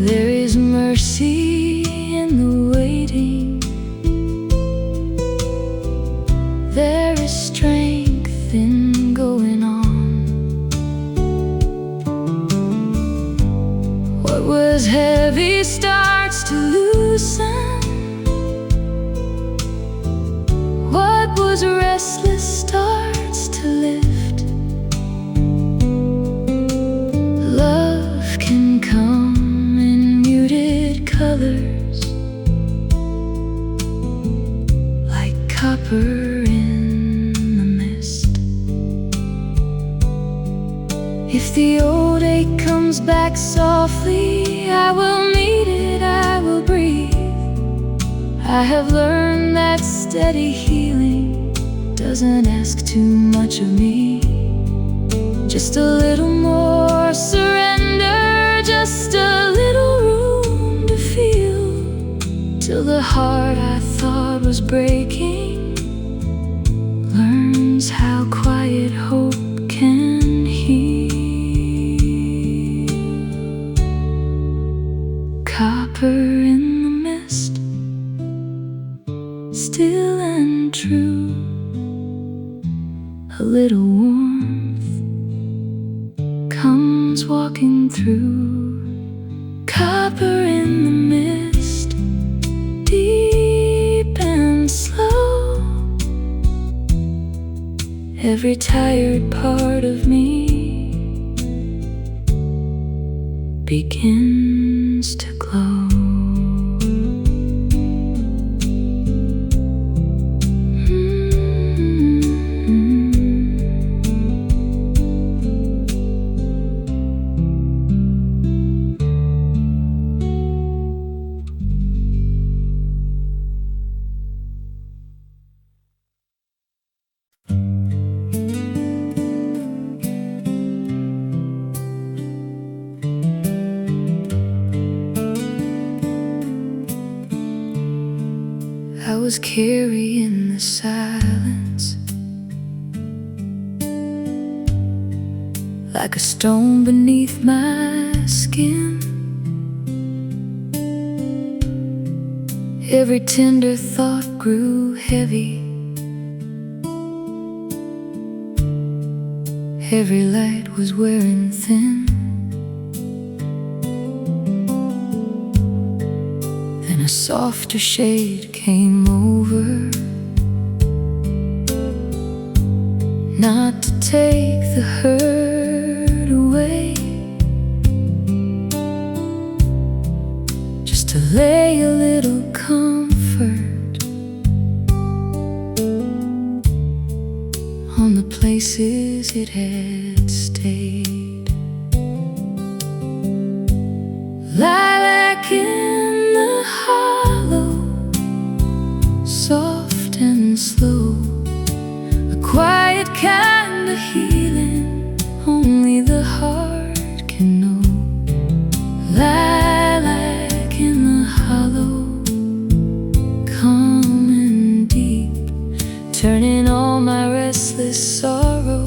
There is mercy in the waiting, there is strength in going on. What was heavy starts to loosen, what was restless starts to lift. Love can come in muted colors, like copper in the mist. If the old ache comes back softly, I will meet it, I will breathe. I have learned that steady healing doesn't ask too much of me. Just a little more surrender, just a little room to feel, till the heart I thought was breaking learns how quiet hope can heal. Copper in the mist, still and true, a little warmth comes walking through. Copper in the mist, deep and slow, every tired part of me begins begins to glow. I was carrying the silence like a stone beneath my skin. Every tender thought grew heavy. Every light was wearing thin. Then a softer shade came over, not to take the hurt away, just to lay a little comfort on the places it had stayed. Lilac in the hollow, soft and slow, a quiet kind of healing only the heart can know. Lilac in the hollow, calm and deep, turning all my restless sorrow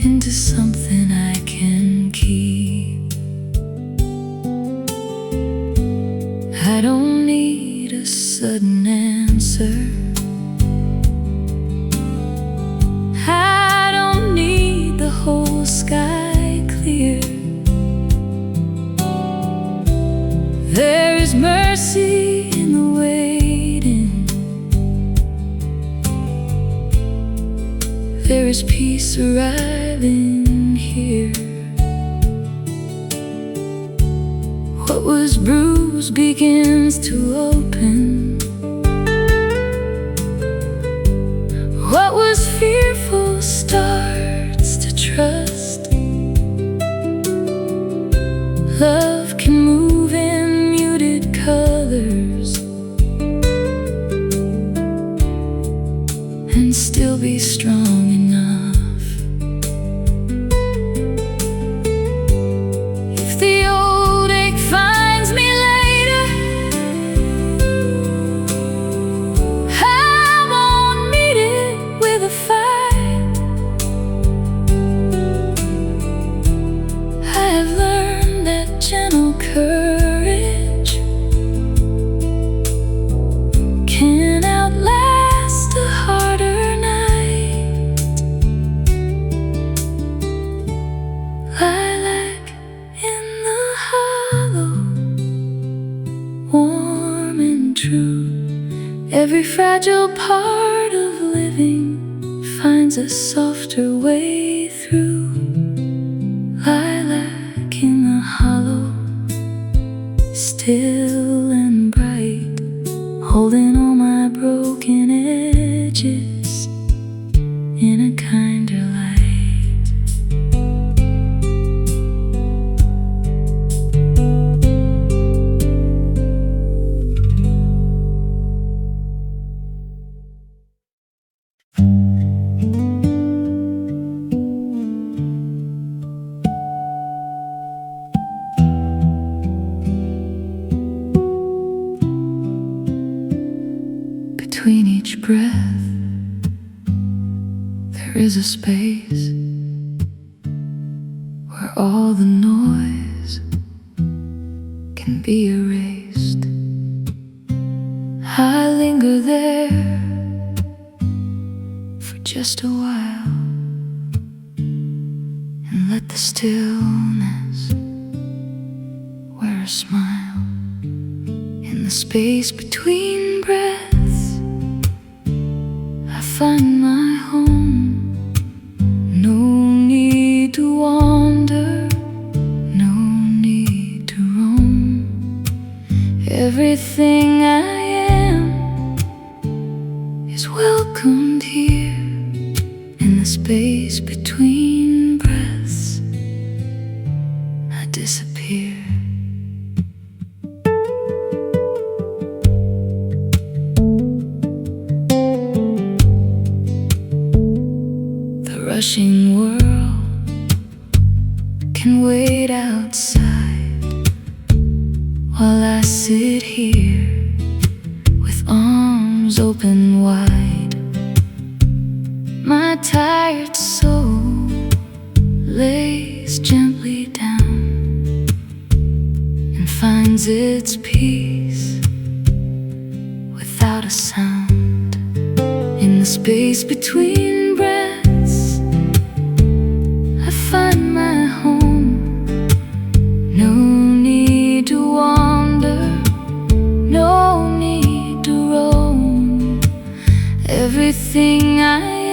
into something I can keep. I don't need a sudden answer, I don't need the whole sky clear. There is mercy in the waiting, there is peace arriving here. What was bruised begins to open, what was fearful starts to trust. Love can move in muted colors and still be strong enough. If the old ache finds me later, I won't meet it with a fight. I have learned that gentle courage can outlast a harder night. Lilac in the hollow, warm and true, every fragile part of living finds a softer way through. Lilac in the hollow, still and bright, holding all my broken edges in a kinder light. Between each breath, there is a space where all the noise can be erased. I linger there for just a while and let the stillness wear a smile. In the space between breaths, I find my home. No need to wander, no need to roam. space between breaths, I disappear. The rushing world can wait outside while I sit here with arms open wide. My tired soul lays gently down and finds its peace without a sound. In the space between breaths, I find my home. No need to wander, no need to roam. Everything I am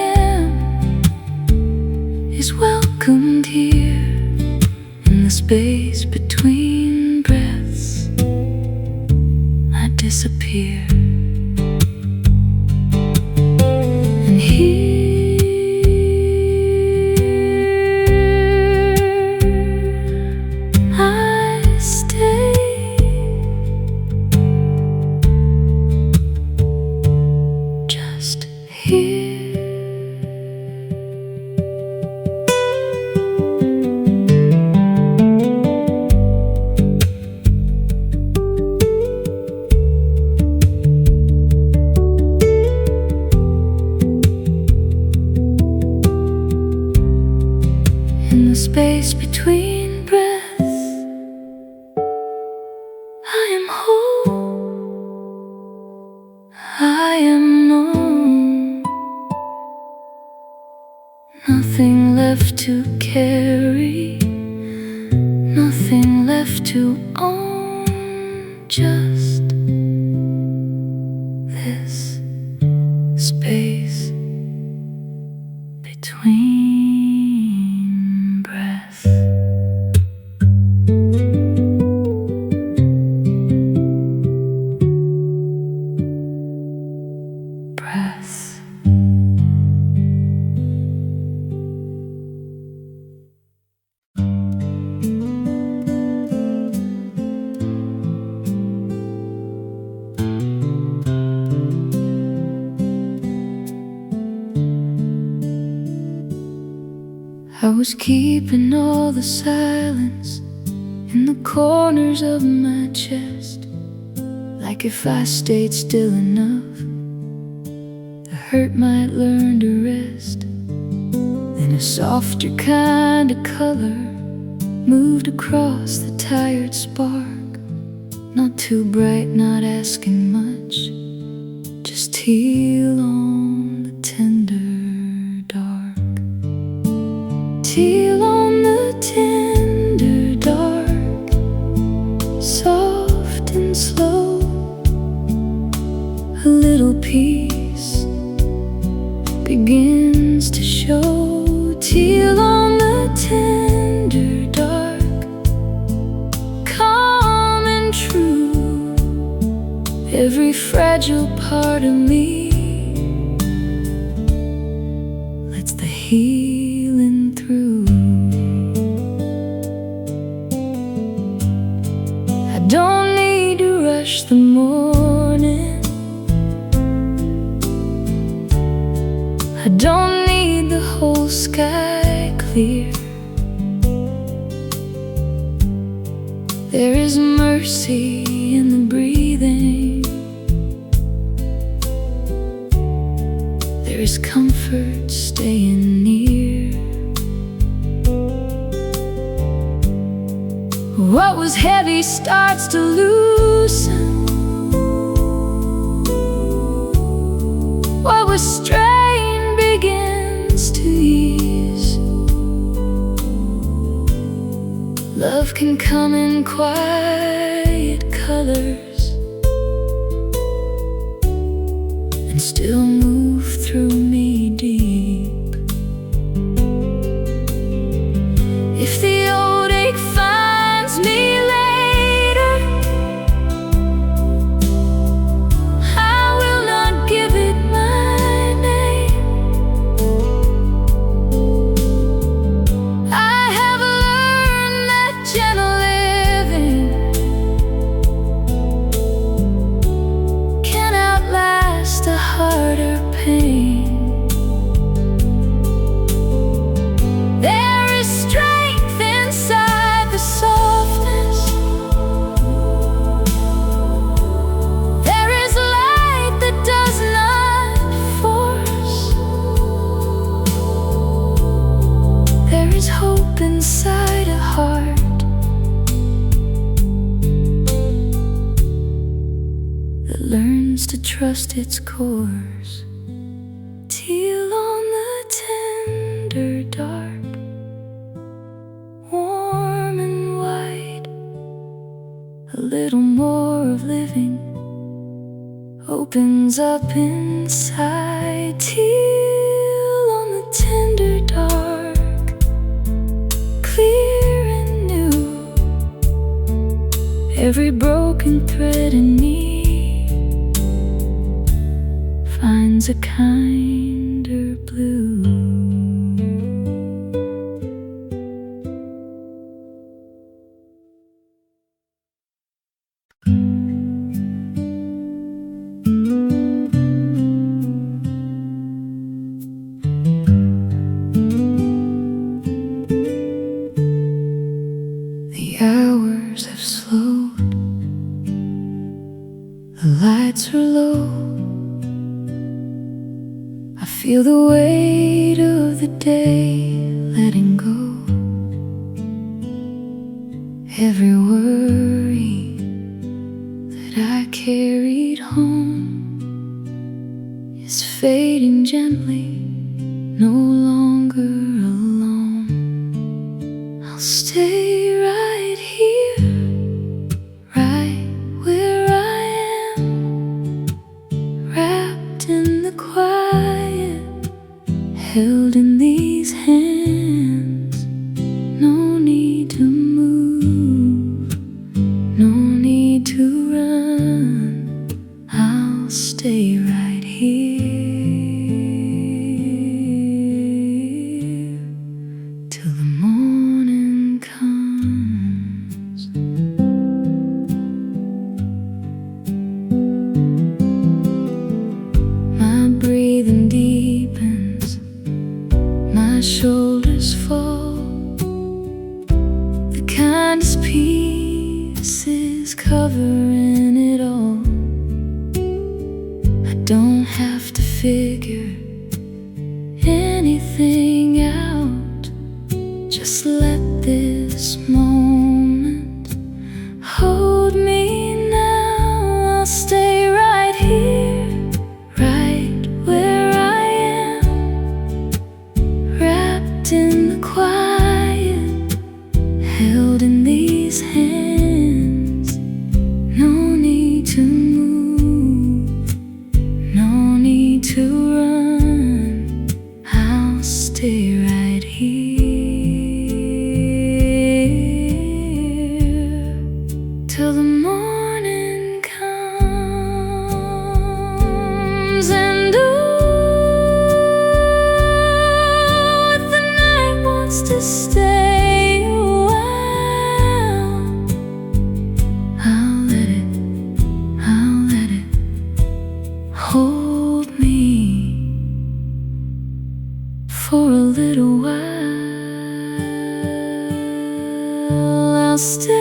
is welcomed here. In the space between breaths, I disappear. And here I stay, just here. In the space between breaths, I am whole, I am known. Nothing left to carry, nothing left to own. Just this space between breaths. Breaths. I was keeping all the silence in the corners of my chest, like if I stayed still enough, the hurt might learn to rest. Then a softer kind of color moved across the tired spark, not too bright, not asking much, just heal on the tender dark. Teal on the tender dark, soft and slow. A little peace begins to show. Teal on the tender dark, calm and true. Every fragile part of me lets the healing through. I don't need to rush the morning, I don't need the whole sky clear. There is mercy in the breathing, there is comfort staying near. What was heavy starts to loosen, what was strained begins to ease. Love can come in quiet colors and still move through me deep. If the old ache finds me later, I will not give it my name. trust its course. Teal on the tender dark, warm and white. A little more of living opens up inside. Teal on the tender dark, clear and new. Every broken thread in me finds a kinder blue. The hours have slowed, the lights are low. I feel the weight of the day letting go. Every worry that I carried home is fading gently, no longer alone. I'll stay right here, right where I am, wrapped in the quiet, held in these hands. No need to move, no need to run. I'll stay right here till the morning comes. My breathing deepens, my shoulders fall. The kindest peace is covering it all. I don't have to figure anything out. Just let this moment hold me now. I'll stay right here, right where I am, wrapped in the quiet, held in these hands. No need to move, no need to run. I'll stay right here till the morning comes. And ooh, if the night wants to stay a while, I'll let it hold me for a little while. I'll stay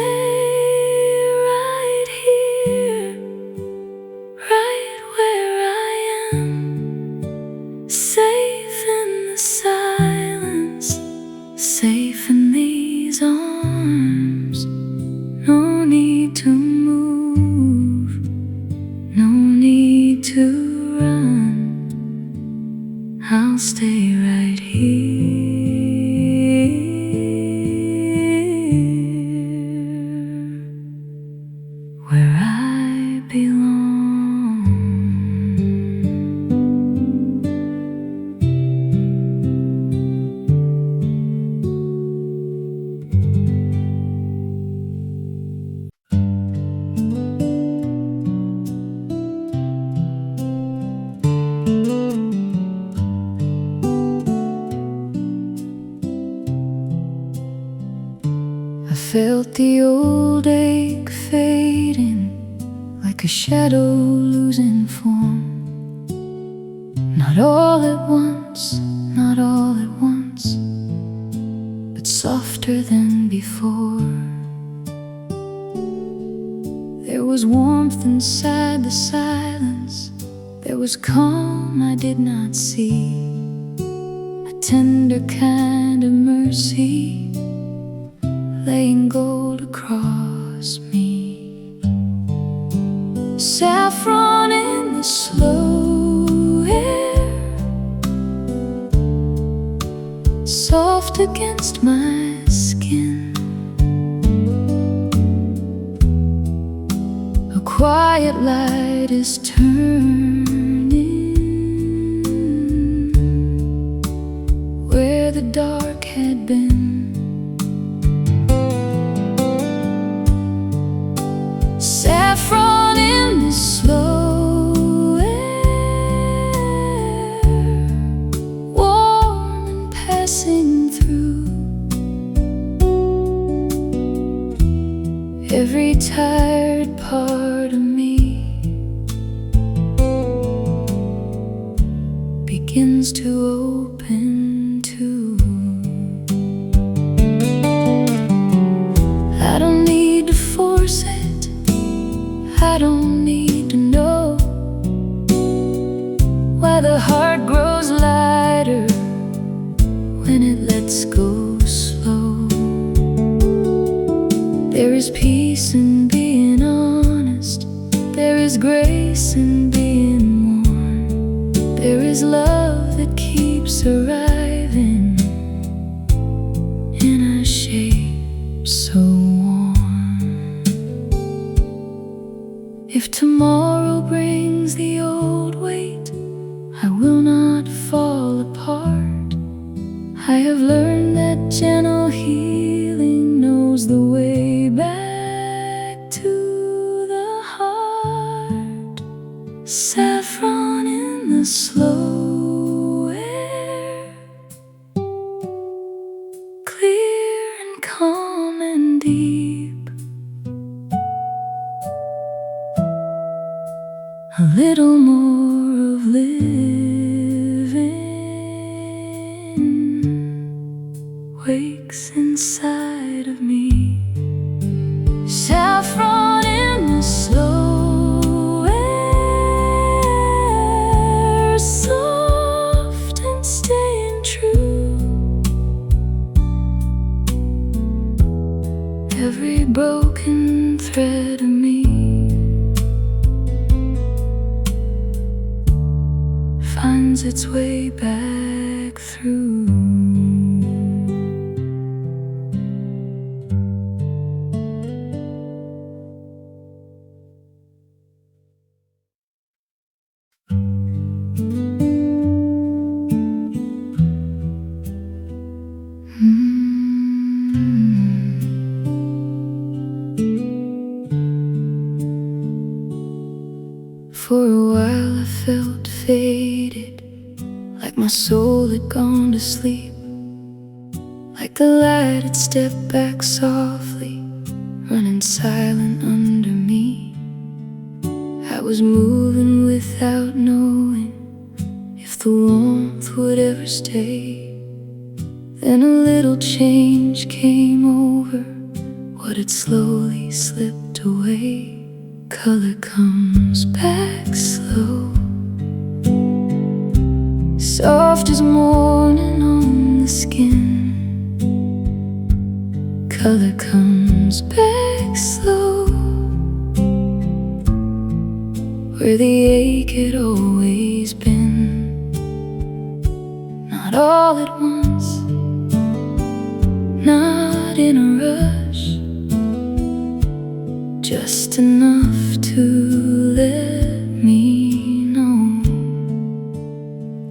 right here, right where I am, safe in the silence, safe in these arms. No need to move, no need to run. I'll stay right here where I belong. I felt the old ache fading, like a shadow losing form. Not all at once, not all at once, but softer than before. There was warmth inside the silence, there was calm I did not see, a tender kind of mercy laying gold across me. Saffron in the slow air, soft against my skin. A quiet light is turning where the dark had been. Saffron in the slow air, warm and passing through. Every tired part of me begins to open too. I don't need to force it, I don't need to know why the heart grows lighter when it lets go slow. There is peace in being honest, there is grace in being worn, there is love that keeps arriving in a shape so warm. If tomorrow brings the old weight, I will not fall apart. I have learned that gentle healing knows the way back to the heart. Saffron in the slow air, clear and calm and deep. A little more of living wakes inside of me. Saffron in the slow air, soft and staying true. Every broken thread of me finds its way back through. For a while I felt faded, like my soul had gone to sleep, like the light had stepped back softly, running silent under me. I was moving without knowing if the warmth would ever stay. Then a little change came over what had slowly slipped away. Color comes back slow, soft as morning on the skin. Color comes back slow, where the ache had always been. Not all at once, not in a rush, just enough to let me know.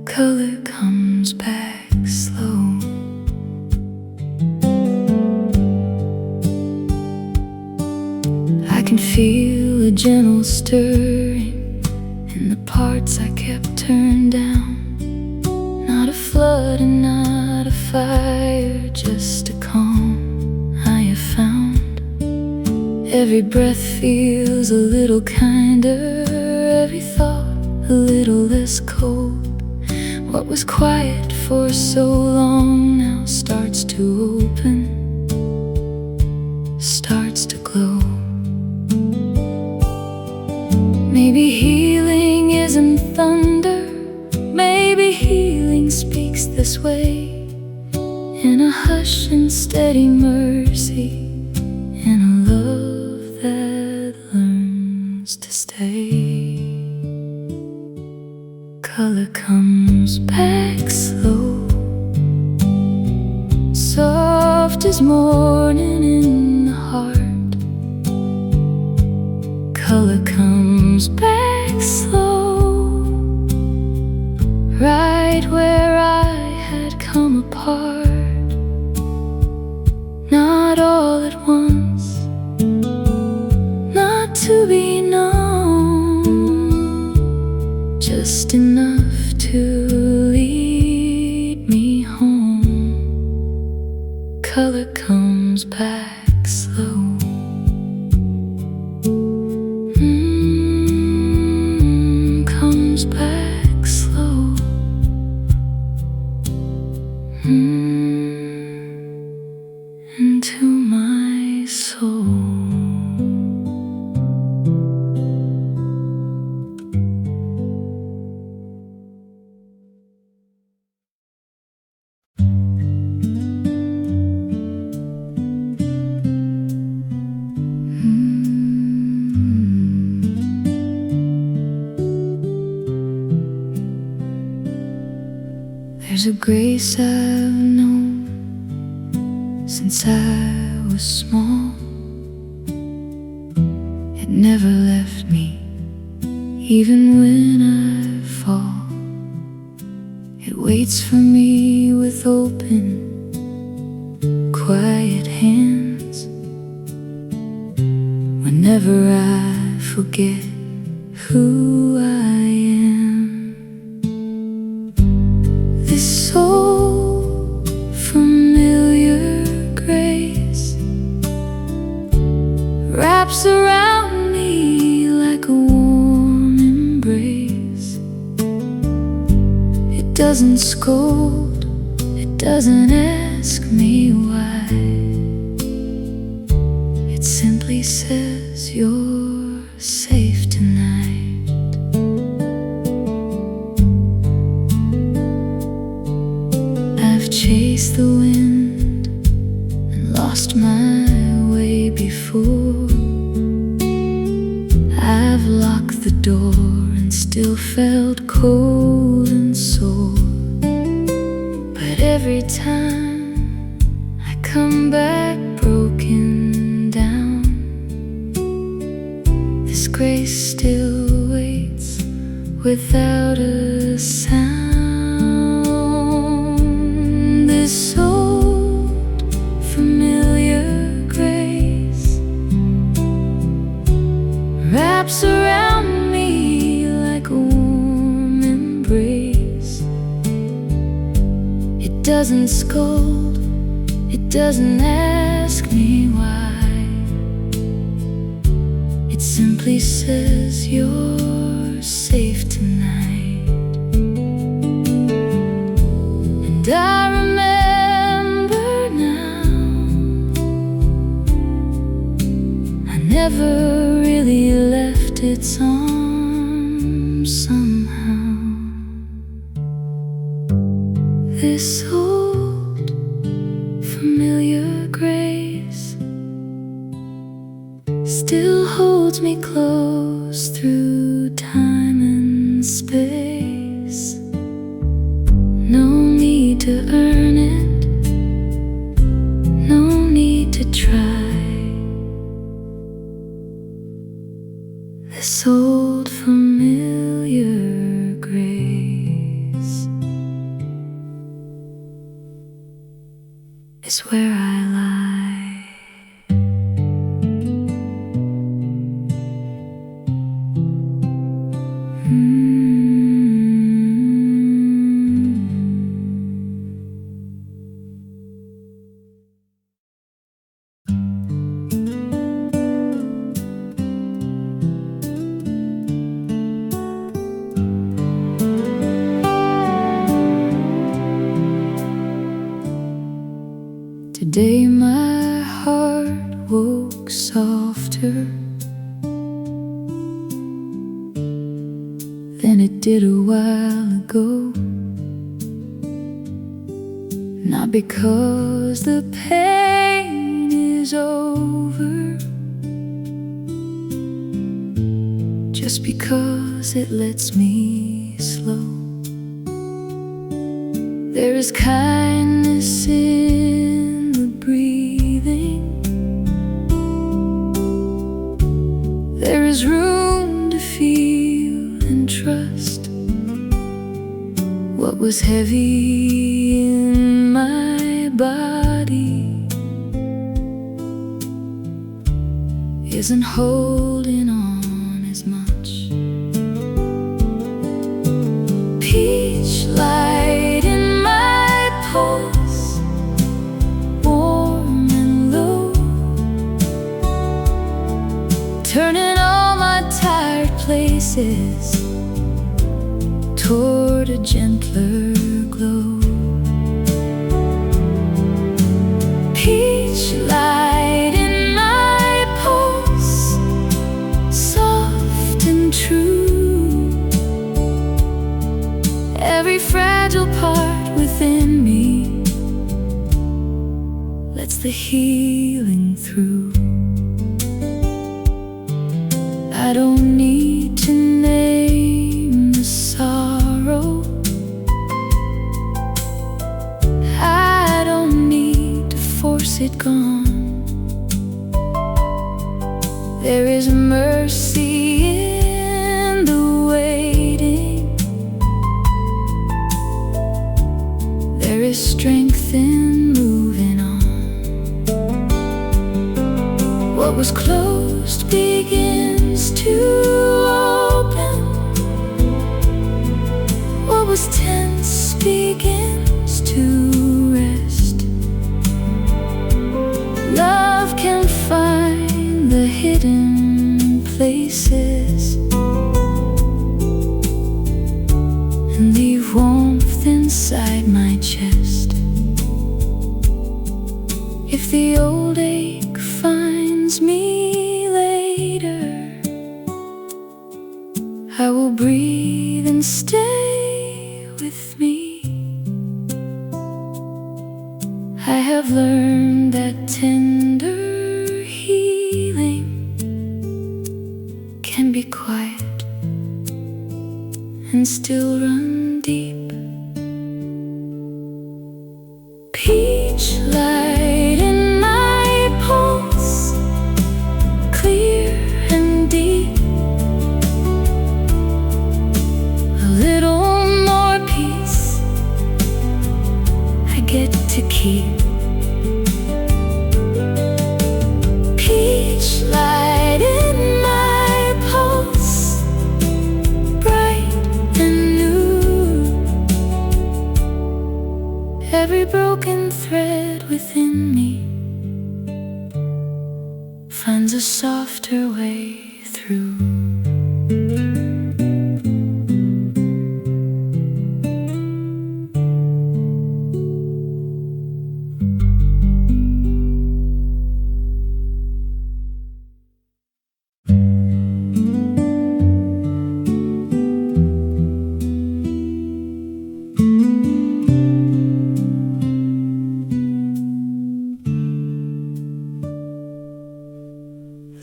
Color comes back slow. I can feel a gentle stirring in the parts I kept turned down. Not a flood and not a fire, just a calm I have found. Every breath feels a little kinder, every thought a little less cold. What was quiet for so long now starts to open, starts to glow. Maybe healing isn't thunder, maybe healing speaks this way, in a hush and steady mercy, in a love that learns to stay. is morning in the heart. Color comes back slow, right where I had come apart. Not all at once, not to be known, just enough to lead me home. Color comes back slow. Comes back slow. Into my soul. There's a grace I've known since I was small. It never left me, even when I fall. It waits for me with open, quiet hands. Whenever I forget who I am. This so familiar grace wraps around me like a warm embrace. It doesn't scold, it doesn't ask me why. It simply says you're safe tonight. Chased the wind and lost my way before. I've locked the door and still felt cold and sore. But every time I come back broken down, this grace still waits without a sound. This old familiar grace wraps around me like a warm embrace. It doesn't scold, it doesn't ask me why. It simply says you're safe tonight. And I never really left its arms somehow. This old familiar grace still holds me close through time and space. No need to earn it, no need to try. This old familiar grace is where I lie. Today my heart woke softer than it did a while ago. Not because the pain is over, just because it lets me slow. There is kindness in the breeze, What was heavy in my body isn't holding on as much. Peach light in my pulse, warm and low, turning all my tired places toward a gentler glow. Peach light in my pulse, soft and true. Every fragile part within me lets the healing through. I don't need to name the sorrow, I don't need to force it gone. There is mercy in the waiting, there is strength in moving on. What was closed begins to open, what was tense begins to rest. Love can find the hidden places and leave warmth inside my chest. If the old ache finds me later, I will breathe and stay with me. I have learned that tender healing can be quiet and still run deep. Peach light in my pulse, clear and deep. A little more peace I get to keep. Peach light in my pulse, bright and new. Every broken thread within me finds a softer way through.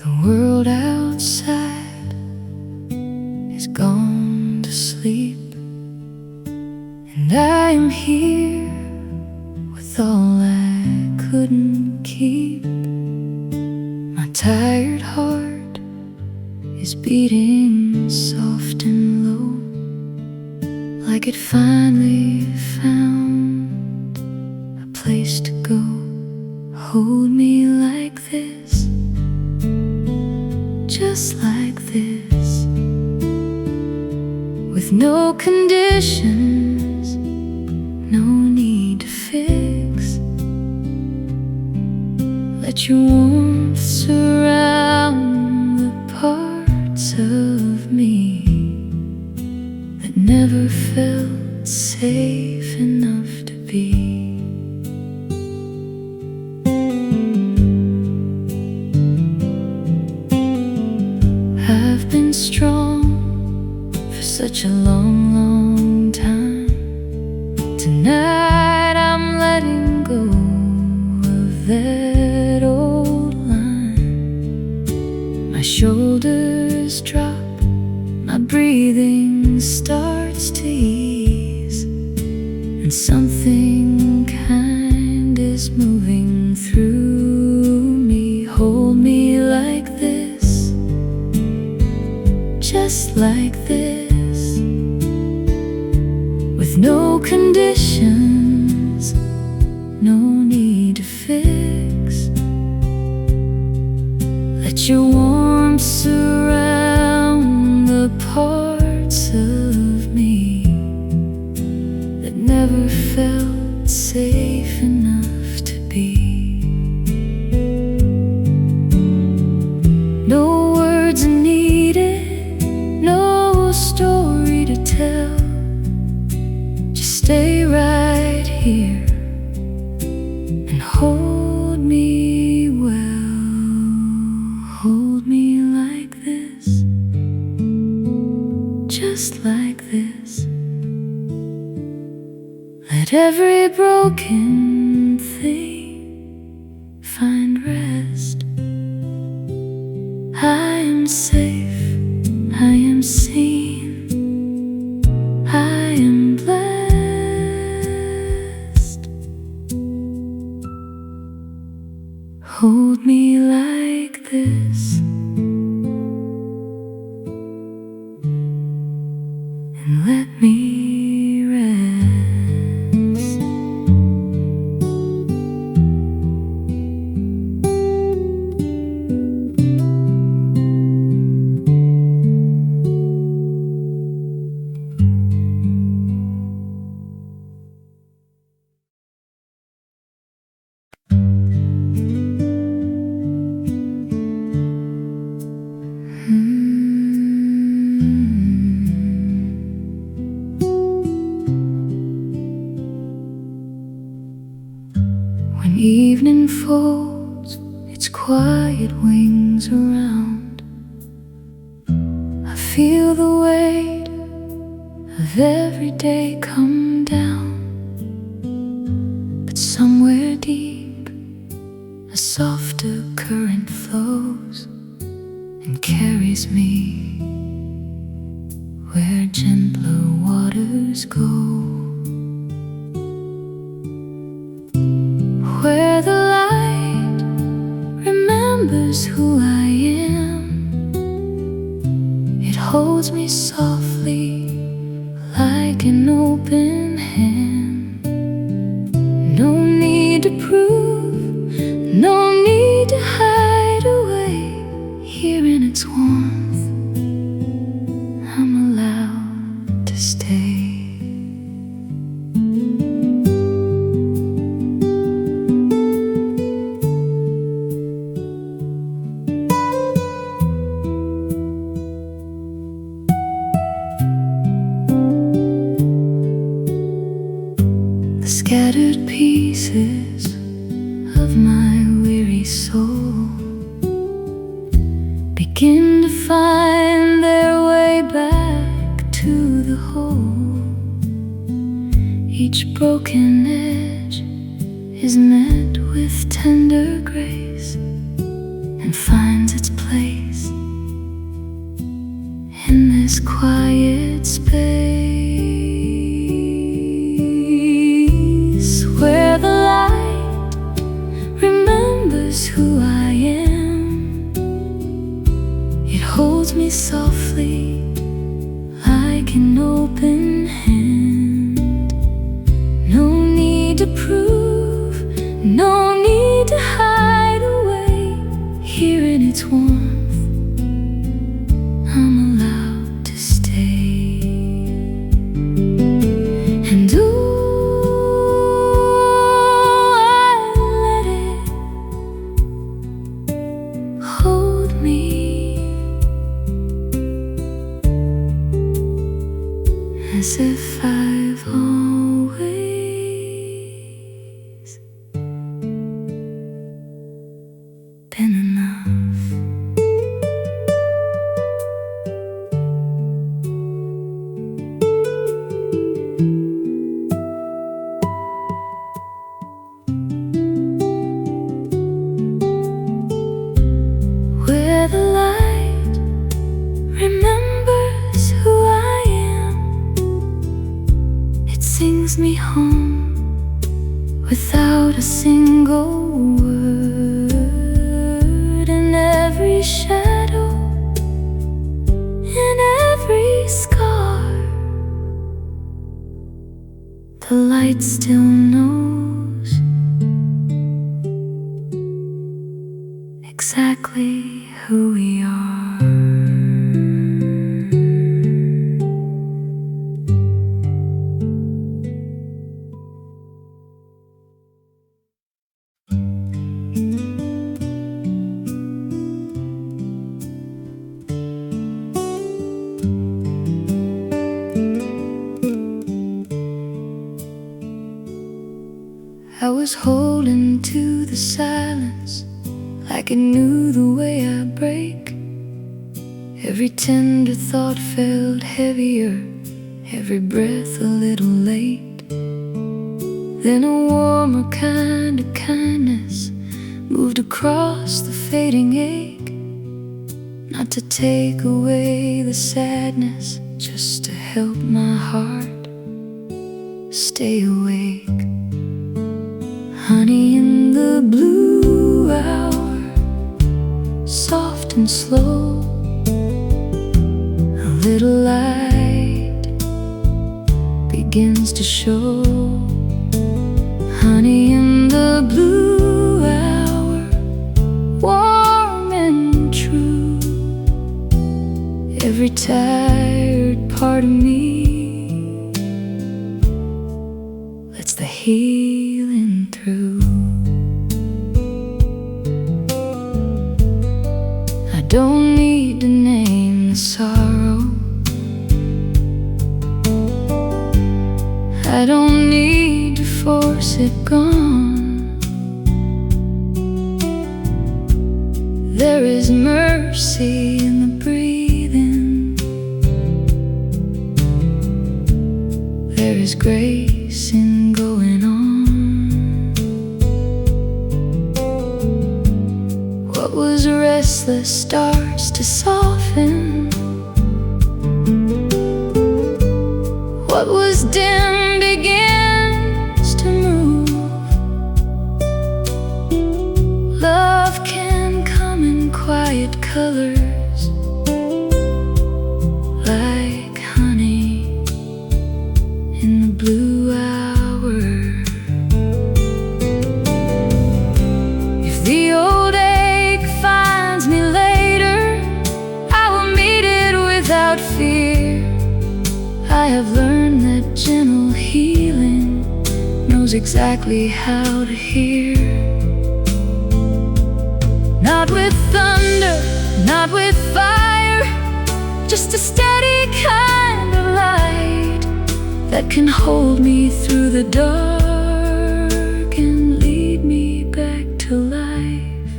The world outside is gone to sleep, and I am here with all I couldn't keep. My tired heart is beating soft and low, like it finally found a place to go. Hold me like this, just like this, with no conditions, no need to fix. Let your warmth surround the parts of me that never felt safe enough to be. I've been strong for such a long, long time. Tonight I'm letting go of that old line. My shoulders drop, my breathing starts to ease, and something kind is moving through me. Hold me like this, just like this, no need to fix. Let your warmth surround the parts of me that never felt safe enough to be. No words are needed, no story to tell. Just stay right here and hold me well. Hold me like this, just like this. Let every broken thing find rest. I am safe, I am seen, I am blessed. Hold me like this, and let me rest. When evening folds its quiet wings around, I feel the weight of every day come down. But somewhere deep, a softer current flows and carries me where gentler waters go. Where the light remembers who I am, it holds me softly like an open hand. No need to prove, no need to hide away. Here in its warmth, I'm allowed to stay. Scattered pieces of my weary soul begin to find their way back to the whole. Each broken edge is met with tender grace and finds its place in this quiet space. Where the light remembers who I am, it holds me softly like an open hand. No need to prove, no need to hide away. Here in its warmth, I'm allowed to stay. And as if I've always been enough. Where the light remembers who I am, it sings me home without a single word. In every shadow, in every scar, the light still knows exactly who we are. I was holding to the silence like it knew the way I break. Every tender thought felt heavier, every breath a little late. Then a warmer kind of kindness moved across the fading ache, not to take away the sadness, just to help my heart stay awake. Honey in the blue hour, soft and slow, a little light begins to show. Honey in the blue hour, warm and true. Every tired part of me lets the healing through. I don't need to name the sorrow, I don't need to force it gone. There is mercy in the breathing, there is grace in going on. What was restless starts to soften, what was dim begins to move. Love can come in quiet colors, like honey in the blue hour. If the old ache finds me later, I will meet it without fear. I have learned that gentle healing knows exactly how to hear. Not with thunder, not with fire, just a steady kind of light that can hold me through the dark and lead me back to life.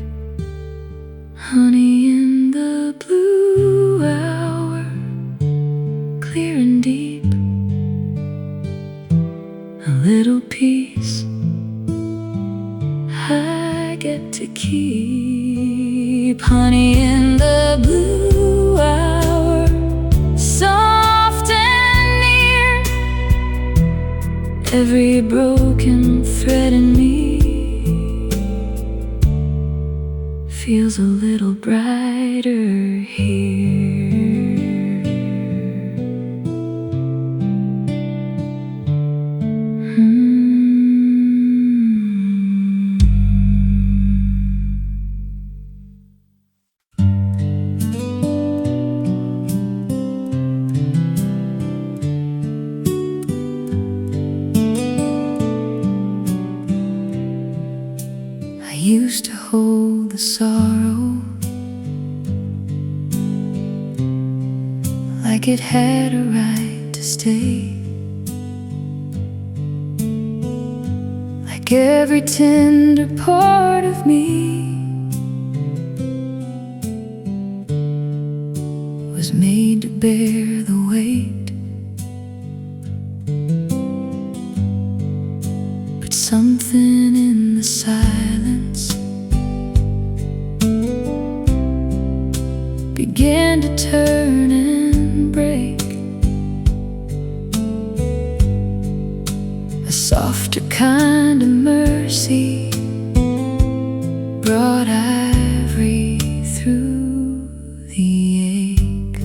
Honey in the blue hour, clear and deep, a little peace I get to keep. Honey in the blue hour, soft and near, every broken thread in me feels a little brighter here. I used to hold the sorrow like it had a right to stay, like every tender part of me was made to bear the weight. But something in the silence began to turn and break. A softer kind of mercy brought ivory through the ache,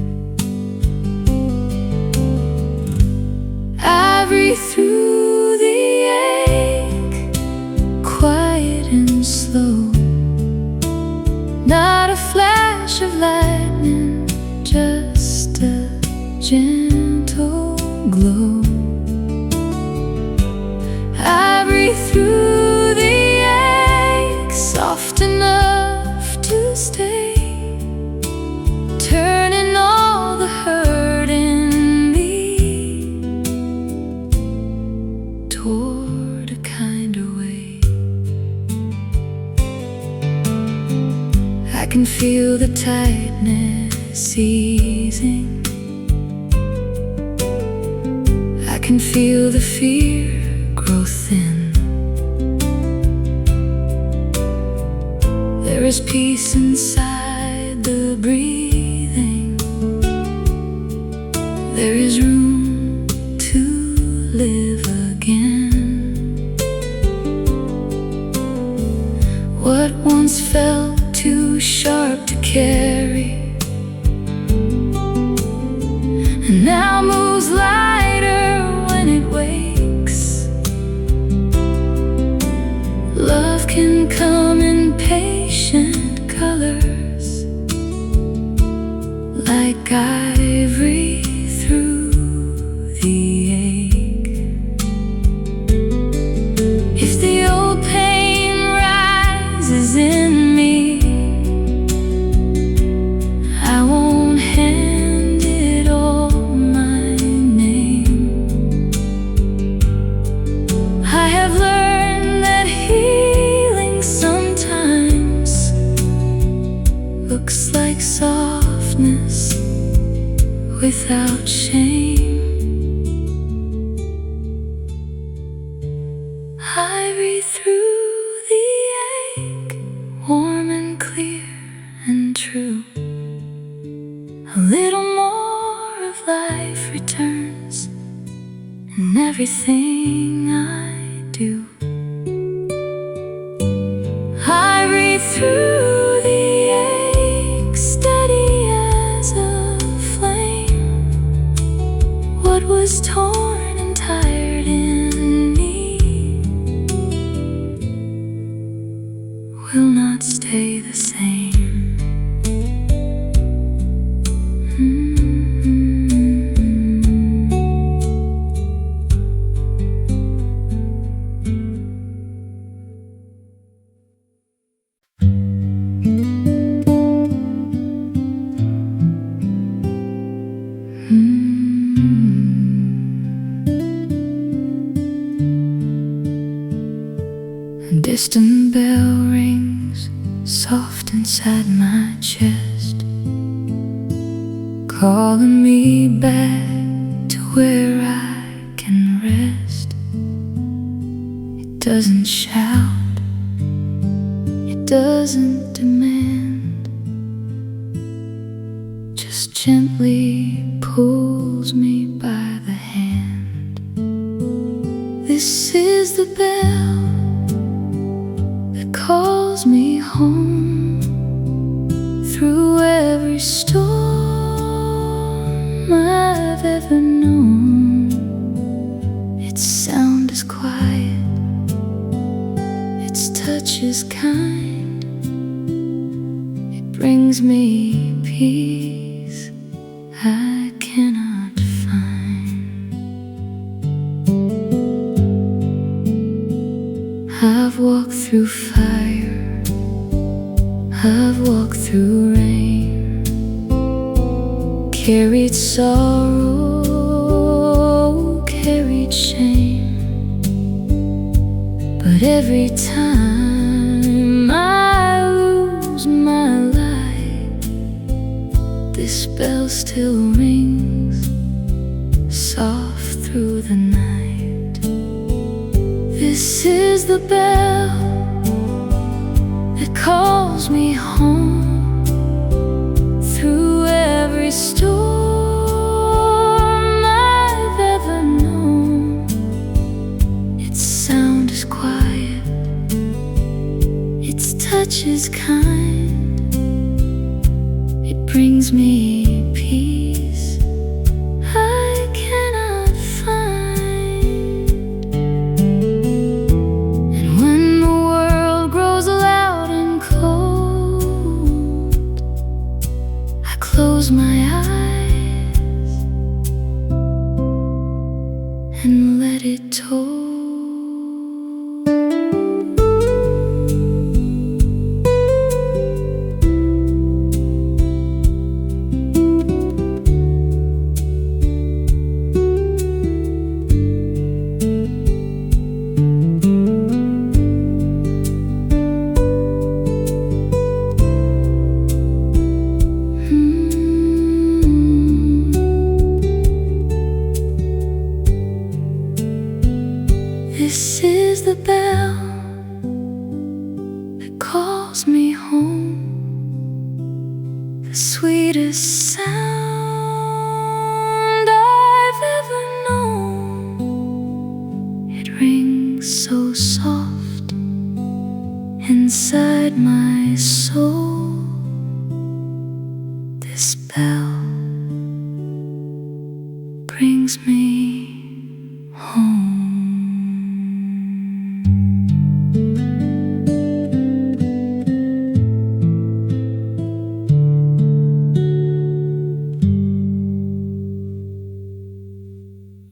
ivory through the ache, quiet and slow, not a flash of lightning, just a gentle glow. I breathe through the ache, soft enough to stay, turning all the hurt in me toward a kinder way. I can feel the tightness easing, I can feel the fear grow thin. There is peace inside the breathing, there is room to live again. What once felt too sharp to carry now moves lighter when it wakes. Love can come in patient colors, like ivory through the ache. If the old pain rises in me, I won't hand it all my name. I have learned that healing sometimes looks like softness without shame. I breathe through the ache, warm and clear and true. A little more of life returns in everything I do. I breathe through the ache, steady as a flame. What was torn and tired in me will not stay the same. A distant bell rings soft inside my chest, calling me back to where I can rest. It doesn't shout, it doesn't demand, just gently pulls me by the hand. This is the bell that calls me home through every storm I've ever known. Its sound is quiet, its touch is kind, it brings me peace I cannot find. I've walked through fire, I've walked through rain, carried sorrow, carried shame. But every time I lose my light, this bell still rings soft through the night. This is the bell that calls me home through every storm I've ever known. Its sound is quiet, its touch is kind, it brings me peace I cannot find. And when the world grows loud and cold, calls me home, the sweetest sound I've ever known. It rings so soft inside my soul.